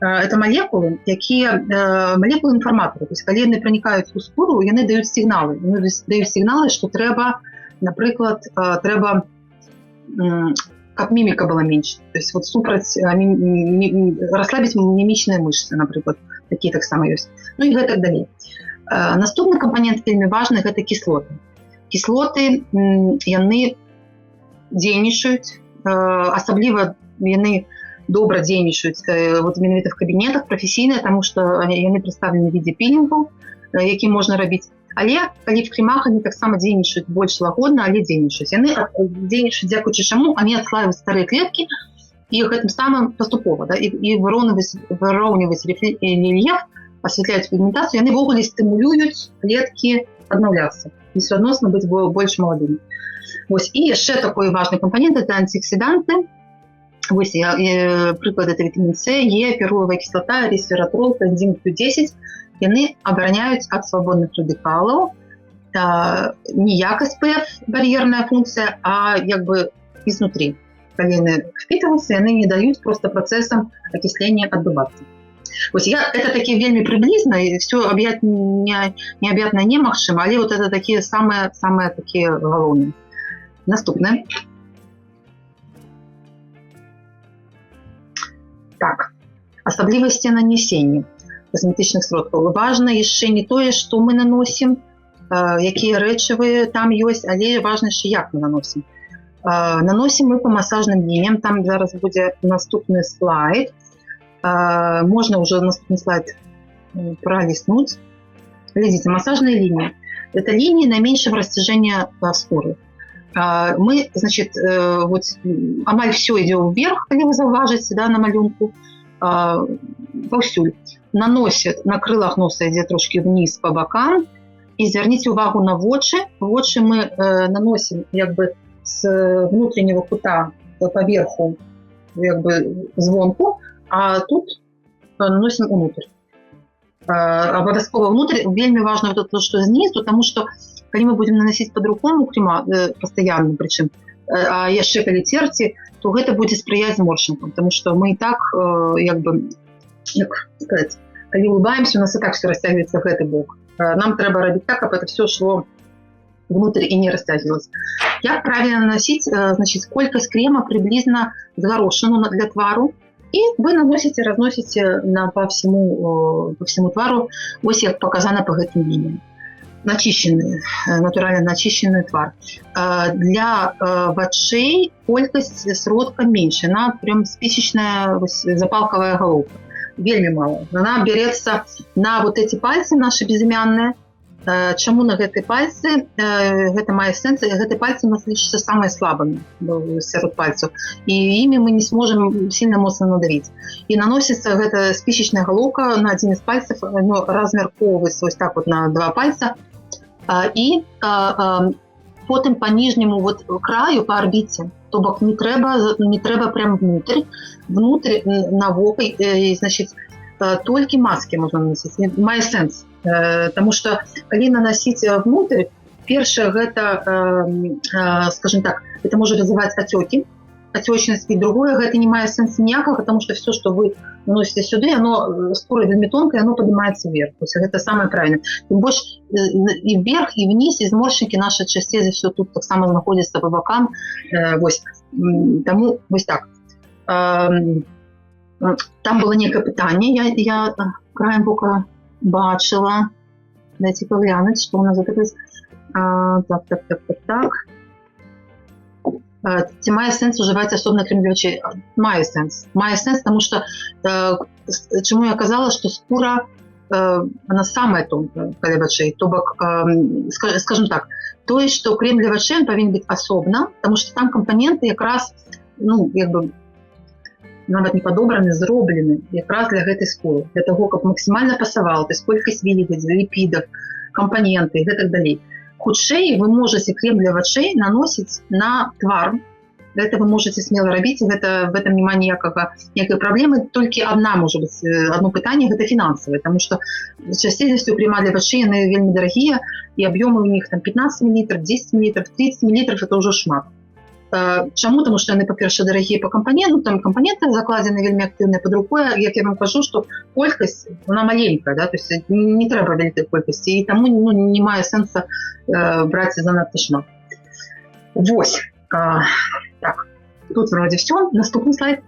это молекулы, молекулы информаторы. То есть, когда они проникают в скуру, они дают сигналы, что треба, например, треба, как мимика была меньше. То есть, вот супраць, расслабить мимичные мышцы, например, такие так само есть. Ну и так далее. Наступный компонент вельмі важный – это кислоты. Кислоты, яны дзейнічаюць, асабліва яны добра дзейнічаюць вот менавіта в кабінетах прафесійна, таму што яны прадстаўлены ў відзе пілінгаў, які можна рабіць. Але калі в кремах они таксама дзейнічаюць больш лагодна, але дзейнічаюць. Яны дзейнічаюць дзякуючы чаму, они адслаиваюць старыя клеткі і гэтым самым паступова, да, і выраўніваюць рельеф, асвятляюць пігментацыю, яны ввогуле стымулююць клеткі аднаўляцца і суадносна быць больш маладымі. Вось, і яшчэ такой важный компонент – это антиоксиданты. Вось, прыклад – это вітамін С, Е, піровая кислота, ресвератрол, коэнзім Q10. Яны абараняюць ад свабодных радыкалаў. Не як СПФ, бар'ерная функція, а як бы изнутри. Калі яны впитываюцца, яны не даюць просто працэсам акіслення адбывацца. Вось, это такие вельмі приблизно, и все объять необъятное немагчыма, але вот это такие самые такие галоўныя. Наступное. Так, асаблівасці нанесення косметычных сродкаў. Важно яшчэ не тое, што мы наносім, якія рэчывы там ёсць, але важна яшчэ, як мы наносім. Наносім мы по масажным лініям, там зараз будзе наступны слайд. Можно уже наступный слайд пролистнуть. Глядите, массажные линии. Это линии наименьшего растяжения скуры. Мы, значит, вот амаль все идем вверх, когда вы заўважыце, да, на малюнку, паўсюль. Наносят на крылах носа, идет трошки вниз по бокам. И зверните увагу на вочы. Вочы мы наносим как бы с внутреннего кута по верху, как бы звонку, а тут наносим внутрь. Обовязково внутрь. Вельмі важно вот то, что снизу, потому что когда мы будем наносить под руком крема, постоянно причем, а яшчэ калі терці, то гэта будет спрыяць зморшчынкам, потому что мы и так, как бы, как сказать, когда улыбаемся, у нас и так все растягивается в гэты бок. Нам треба робить так, чтобы это все шло внутрь и не растягивалось. Як правильно наносить? Значит, колькость крема приблизно с горошину для твару. И вы наносите, разносите по всему твару, ось як показано по гэтым линиям. Начищенный, натурально начищенный твар. Для вачэй колькость сродка меньше. Она прям спичечная запалковая головка. Вельмі мало. Она берется на вот эти пальцы наши безымянные. Чаму на гэтыя пальцы? Гэта мае сэнс. Гэтыя пальцы у нас лічацца самыя слабымі сярод пальцаў. І імі мы не сможем сильно моцна надавіць. І наносіцца гэта спічечная галоўка на один из пальцев, размяркоўваецца ось так вот на два пальца. І потым по нижнему вот краю, по орбите. То бок не трэба прям внутрь на вока, значит, толькі маски можно наносить. Мае сэнс. Потому что, когда наносить внутрь, первое, это, скажем так, это может вызывать отечность, и другое, это не имеет сенса никакого, потому что все, что вы наносите сюда, оно скоро вельми тонкое, оно поднимается вверх. То есть это самое правильное. Тем больше и вверх, и вниз, и зморшчыкі наши частей, все тут так само находится по бокам. Тому вот так. Там было некое питание, я краем бока бачила. Дайте поглянуть, что у нас закрылось. Так. Ці мае сэнс уживать особенно крем для очей? Мае сэнс, потому что чему я казала, что скура она самая тонкая каля вачэй. То бок, скажем так, тое, што крем для вачэй павінен быць асобна, таму што там кампаненты якраз, ну, як бы, нават не падобраны, зроблены якраз для гэтай скуры, для таго, каб максімальна пасавала, то есть колькасць вілігаць, ліпідаў, кампаненты і гэтак далей. Хутчэй вы можаце крем для вачэй наносіць на твар. Это вы можете смело рабіць, гэта, в этом няма ніякай праблемы. Толькі одно пытанне, гэта фінансавае, тому што часцей за ўсё крема для вачэй, яны вельмі дарагія, і аб'ёмы у них там 15 мл, 10 мл, 30 мл, это ўжо шмат. Чаму? Тому што яны, па-першае, дарагія па кампаненту, там кампаненты закладзены вельмі актыўныя, па-другое, як я вам кажу, што колькасць, вона маленькая, да? То есть не трэба вялікай колькасці, і таму, ну, не мае сэнса браць занадта шмат. Вось. Так, тут вроде все. Наступный слайд.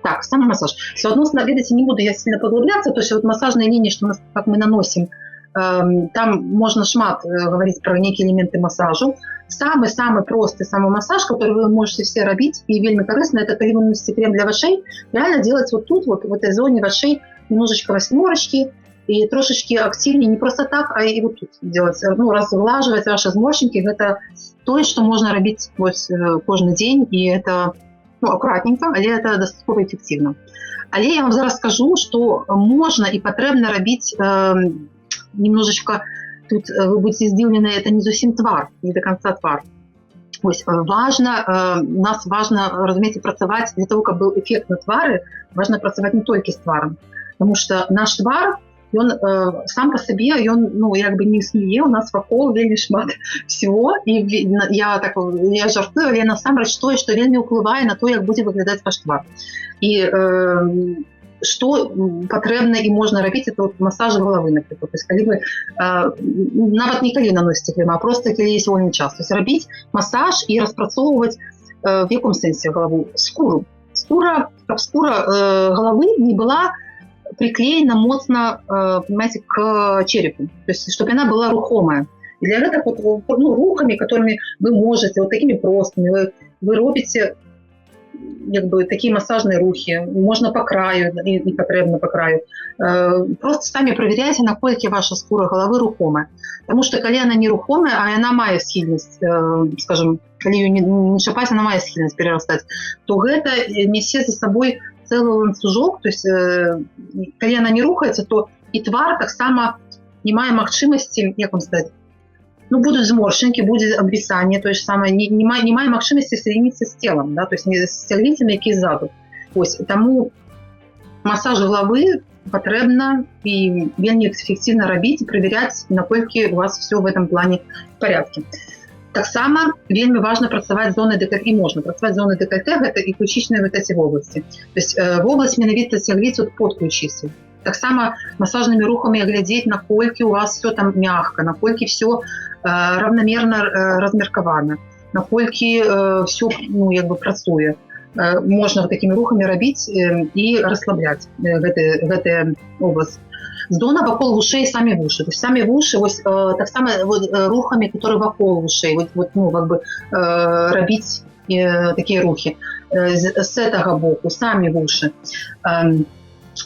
Так, сам массаж. Соотносно, видите, не буду я сильно поглубляться, то есть вот массажные линии, что мы, как мы наносим, там можно шмат говорить про некие элементы массажу. Самый-самый простый самомассаж, который вы можете все робить, и вельми корисно, это когда вы наносите крем для вошей, реально делать вот тут, вот в этой зоне вошей, немножечко восьмерочки, и трошечки активнее, не просто так, а и вот тут делать, ну, разглаживать ваши зморщинки. Это то, что можно робить вот каждый день, и это, ну, аккуратненько, але это достаточно эффективно. Але я вам зараз скажу, что можно и потребно робить немножечко, тут вы будете здивлены, это не зовсім твар, не до конца твар. Ось, важно, нас важно, разумеете, працаваць для того, каб быў эффект на твары, важно працаваць не толькі з тваром, потому что наш твар, ён сам по сабе, ён, ну, як бы не існуе, у нас вакол вельмі шмат всего, і я жартую, але насамрэч тое, што вельмі ўплывае на то, як будзе выглядаць ваш твар. І что патрэбна і можна рабіць, это вот массаж головы, например. То есть, калі вы нават не калі наносіце крем, а просто калі есть вольны час. То есть, рабіць массаж і распрацоўваць в яком сэнсе голову? Скуру. Каб скура головы не была приклеена моцна, понимаете, к черепу. То есть, чтобы она была рухомая. И для этого вот, ну, рухами, которыми вы можете, вот такими простыми, вы робите як бы такие массажные рухи, можно по краю, не потребно по краю. Просто сами проверяйте, наколькі ваша скура головы рухомая. Потому что калі она не рухомая, а она мае схильность, скажем, калі ее не шапать, она мае схильность перерастать, то гэта несе за собой целый ланцужок. То есть, калі она не рухается, то и твар таксама не мае магчымасці, як вам сказать, ну, будут зморшинки, будет обвисание, то есть самое, не мае магчымасці соединиться с телом, да, то есть не с целителями, які ззаду. Ось, тому массаж головы патрэбна и вельмі эффективно робить и проверять, наколькі у вас все в этом плане в порядке. Таксама вельмі важно працаваць зоны декольте, и можно працаваць зоны декольте, это и ключичные вот эти в области. То есть в область менавіта сягліць вот под ключицей. Так само массажными рухами глядеть, наколькі у вас все там мягко, наколькі все равномерно размерковано, наколькі все, ну, як бы працуе. Можно вот такими рухами робить и расслаблять гэтую область. Зона вокруг ушей, сами в уши. То есть сами в уши, вот, так само вот, рухами, которые вокруг ушей, вот, ну, как бы робить такие рухи. С этого боку, сами в уши.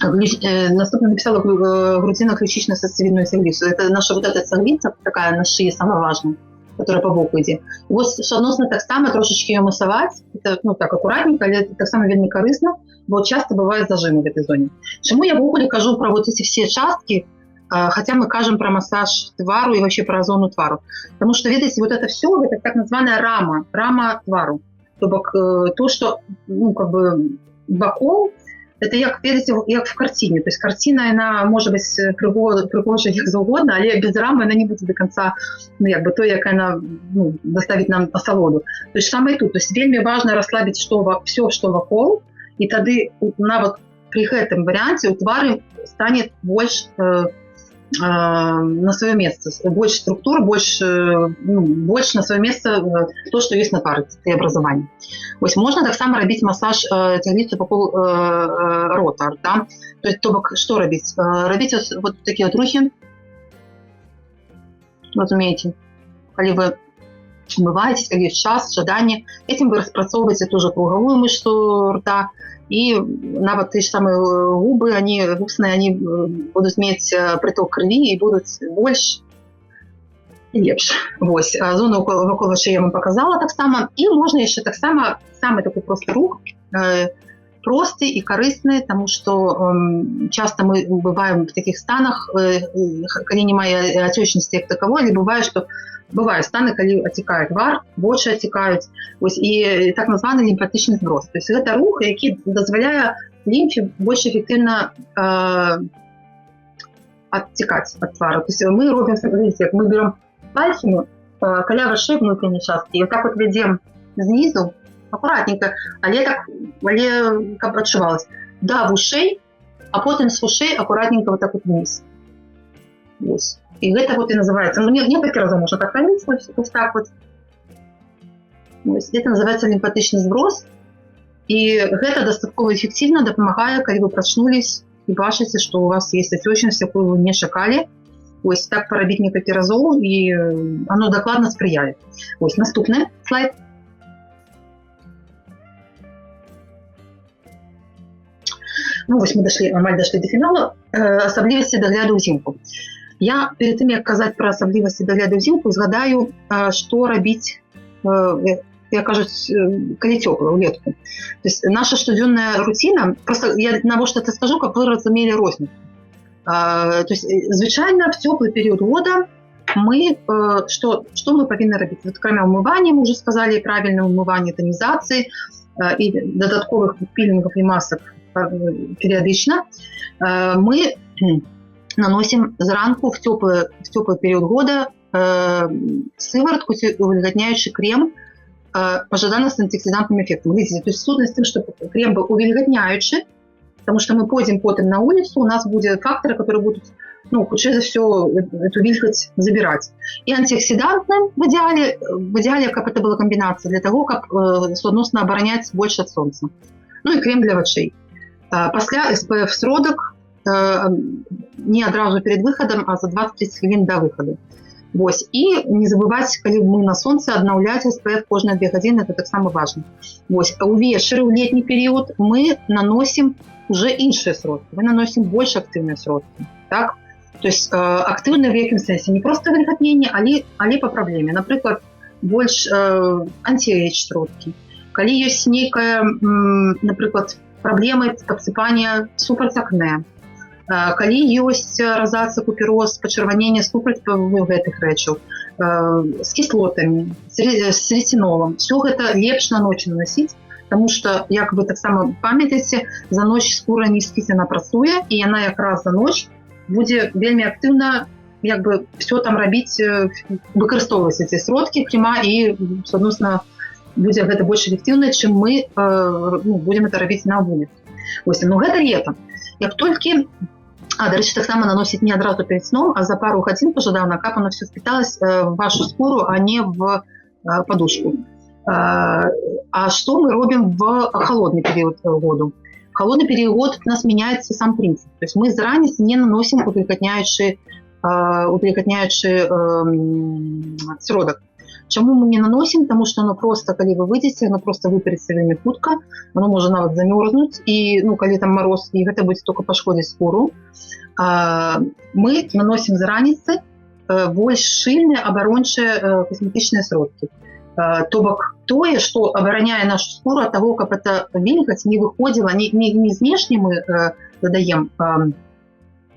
Наступно написала грудино-ключично-сосцевидную сяглицу. Это наша вот эта сяглица, такая на шее, самая важная, которая по боку идет. И вот, соотносно, так само трошечки ее массовать, это, ну, так аккуратненько, але так само вельми корисно, бо часто бывают зажимы в этой зоне. Чему я в ogóle кажу про вот эти все частки, хотя мы кажем про массаж твару и вообще про зону твару. Потому что, видите, вот это все, это так называемая рама твару. То, что, ну, как бы, вокол, это, як, видите, як в картине. То есть картина, она может быть пригожа як завгодно, але без рамы она не будет до конца, ну, як бы, то, як она, ну, доставит нам насолоду. То есть самое тут. То есть вельми важно расслабить все, что вокол, и тады нават при гэтым варианте у твары станет больше на свое место, больше структур, больше на свое место то, что есть на твары, преобразование. Ось можно так само робить массаж тяглицы по полу рота, да? То есть, что робить? Робить вот такие вот рухи, разумеете, когда вы умываетесь, когда есть час, жадание, этим вы распрацовываете тоже круговую мышцу рта и нават те ж самыя губы, они вусныя, они будуць мець прыток крыві і будуць больш і лепш. Вось, зону вакол вачэй я вам показала таксама. І можна яшчэ таксама самы такой просты рух, просты і карысны, таму што часта мы бываем в такіх станах, калі немає ацёчнасці як таковой, але бывае, што бывае станы, калі ацікае твар, вочы ацікаюць, вось, і так названы лімфатычны зброс. То есть гэта рух, які дазваляе лімфе больш эфектыўна адцікаць ад твару. То есть мы робім, смотрите, як мы берем пальцами каля вачэй внутренней часткі, і вот так вот ведем знизу, аккуратненько, але каб адчувалось, да вушэй, а потым з вушэй аккуратненько вот так вот вниз. Вось. І гэта вот і называецца, некалькі разоў можна так рабіць, вось так вот. Вось. Гэта называецца лімфатычны зброс, і гэта дастаткова эфектыўна дапамагае, калі вы прачнулись і бачыце, што у вас есть ацёчнасць, якую вы не чакалі. Вось так парабіць некалькі разоў, і оно дакладна спрыяе. Вось наступны слайд. Ну, вось мы амаль дайшлі да фіналу. Асаблівасці дагляду ўзімку. Я перед тым, як казаць пра асаблівасці дагляду ўзімку, згадаю, што рабіць, як кажуць, калі цёпла, улетку. То есть наша штодзённая руціна, просто я навошта это скажу, каб вы разумелі розніцу. То есть, звычайна, в цёплы перыяд года мы, што мы павінны рабіць? Вот, кроме умывання, мы уже сказали, правильное умывание, тонизации и додатковых пилингов и масок периодично, мы наносим зранку в теплый период года сыворотку, увильготняющий крем, пожадано с антиоксидантным эффектом. Видите, то есть сутность в том, что крем был увильготняющий, потому что мы пойдем потом на улицу, у нас будут факторы, которые будут, худшее за все, эту вильготь забирать. И антиоксидантным в идеале, как это была комбинация, для того, как суадносно оборонять больше от солнца. Ну и крем для вачэй. После SPF сродок не одразу перед выходом, а за 20-30 хвилин до выхода. Вось. И не забывать, когда мы на солнце, обновлять SPF кожные 2 годины, это так само важно. Вось. А увечері, в летний период мы наносим уже іншыя сродки. Мы наносим больше активные сродки. Так? То есть активные в якім сенсе не просто вильготнение, але по проблеме. Например, больше анти-эйдж сродки. Калі есть некая, например, проблема обсыпания супраць акне, калі ёсць розацыя, купероз, пачырваненне супраць гэтых рэчаў, з кіслотамі, з ретинолом. Все гэта лепш на ноч наносіць, потому что, як вы таксама памятаеце, за ноч скура не спіць, яна працуе, і яна якраз за ноч будзе вельмі актыўна все там рабіць, выкарыстоўваць эти сродкі, крема, і, соответственно, будзе гэта больш эфектыўна, чым мы будем это рабіць на вуліцы. Вось, но гэта летом. Як толькі, дарэчы, таксама наносіць не адразу перед сном, а за пару гадзін пажадана, каб оно все впиталось в вашу скуру, а не в подушку. А что мы робим в холодный период года? В холодный период у нас меняется сам принцип. То есть мы заранее не наносим увильготняющий сродок. Чому мы не наносим? Потому что оно просто, калі вы выйдете, оно просто выпарится вельмі хутка, оно можа нават замёрзнуць, і калі там мороз, і гэта будзе только пашкодзіць скуру. Мы наносим з раніцы больш шчыльныя абарончыя касметычныя сродкі. То бок тое, што абараняе нашу скуру ад таго, каб эта вільгаць не выходзіла, не знешне мы задаем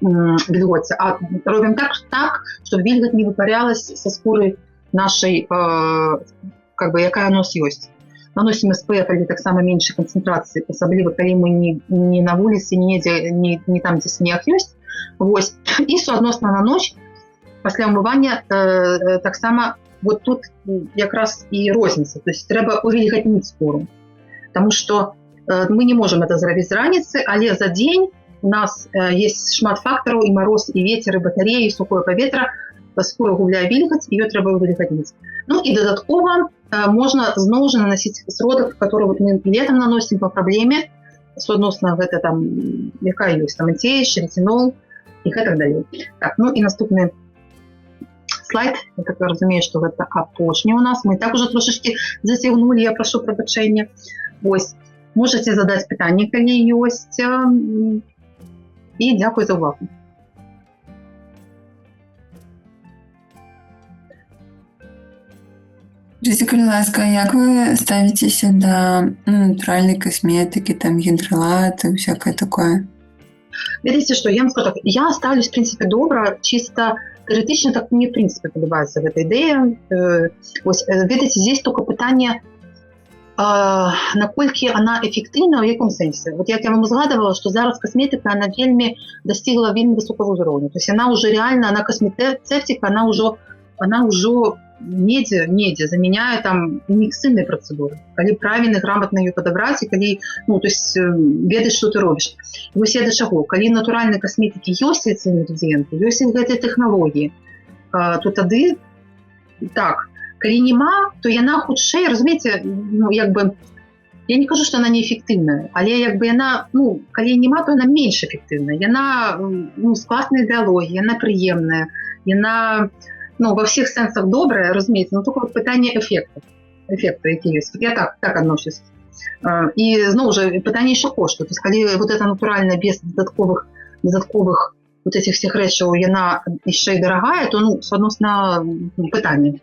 вільгоць, а робім так, чтобы вільгаць не выпарялась со скуры нашей, якая у нас есть. Наносим SPF или так само меньшей концентрации, особливо, коли мы не на вулиці, не там, где снег есть. Вось. И суадносно на ночь, после умывания, так само, вот тут якраз и розница. То есть треба увильготнить скуру. Потому что мы не можем это зрабіць з раніцы, але за день у нас есть шмат факторов, и мороз, и ветер, и батареи, и сухое поветра. Скура губляе вільгаць, ее трэба увильготнить. Ну и додаткова можно зноў жа наносить сродок, который вот мы летом наносим по проблеме, суадносно гэта там, якая ёсць, там антиэйдж, ретинол и так далее. Так, ну и наступны слайд. Я так разумею, что гэта апошні у нас. Мы так уже трошечки зацягнули, я прошу прабачэння. Вось. Можете задаць пытанні, калі ёсць. І дзякуй за ўвагу. Скажите, калі ласка, як вы ставіцеся да натуральнай касметыкі, там гідралат і всякое такое? Ведаеце што, я вам скажу так, я ставлюсь, в принципе, добра, чисто теоретично, так мне, в принципе, падабаецца гэта ідэя. Вось, ведаеце, здесь только пытанне, наколькі она эффектыўна, ў якім сэнсе. Вот як я вам узгадывала, што зараз касметыка, она вельмі достигла вельмі высокого ўзроўню. То есть она уже реально, она космецевтика, она уже недзе заменяе там міксынныя працэдуры. Калі правільна, грамотна ее падабраць, і калі, то есть ведаць, што ты робіш. І вось я да чаго? Калі натуральнай касметыкі ёсць эти інгрэдыенты, ёсць гэтыя тэхналогіі, то тады так. Калі няма, то яна хутчэй, разумееце, я не кажу, што она неэфектыўная, але яна, калі няма, то яна менш эфектыўная. Яна з класнай ідэалогіяй, яна прыемная, яна во всех сенсах добрая, разумеется, но только пытание эффекта, які есть. Я так отношусь. И, знову же, пытание еще кошту. То есть, когда вот это натурально, без додатковых вот этих всех речей, яна еще и дорогая, то, соотносно, пытание.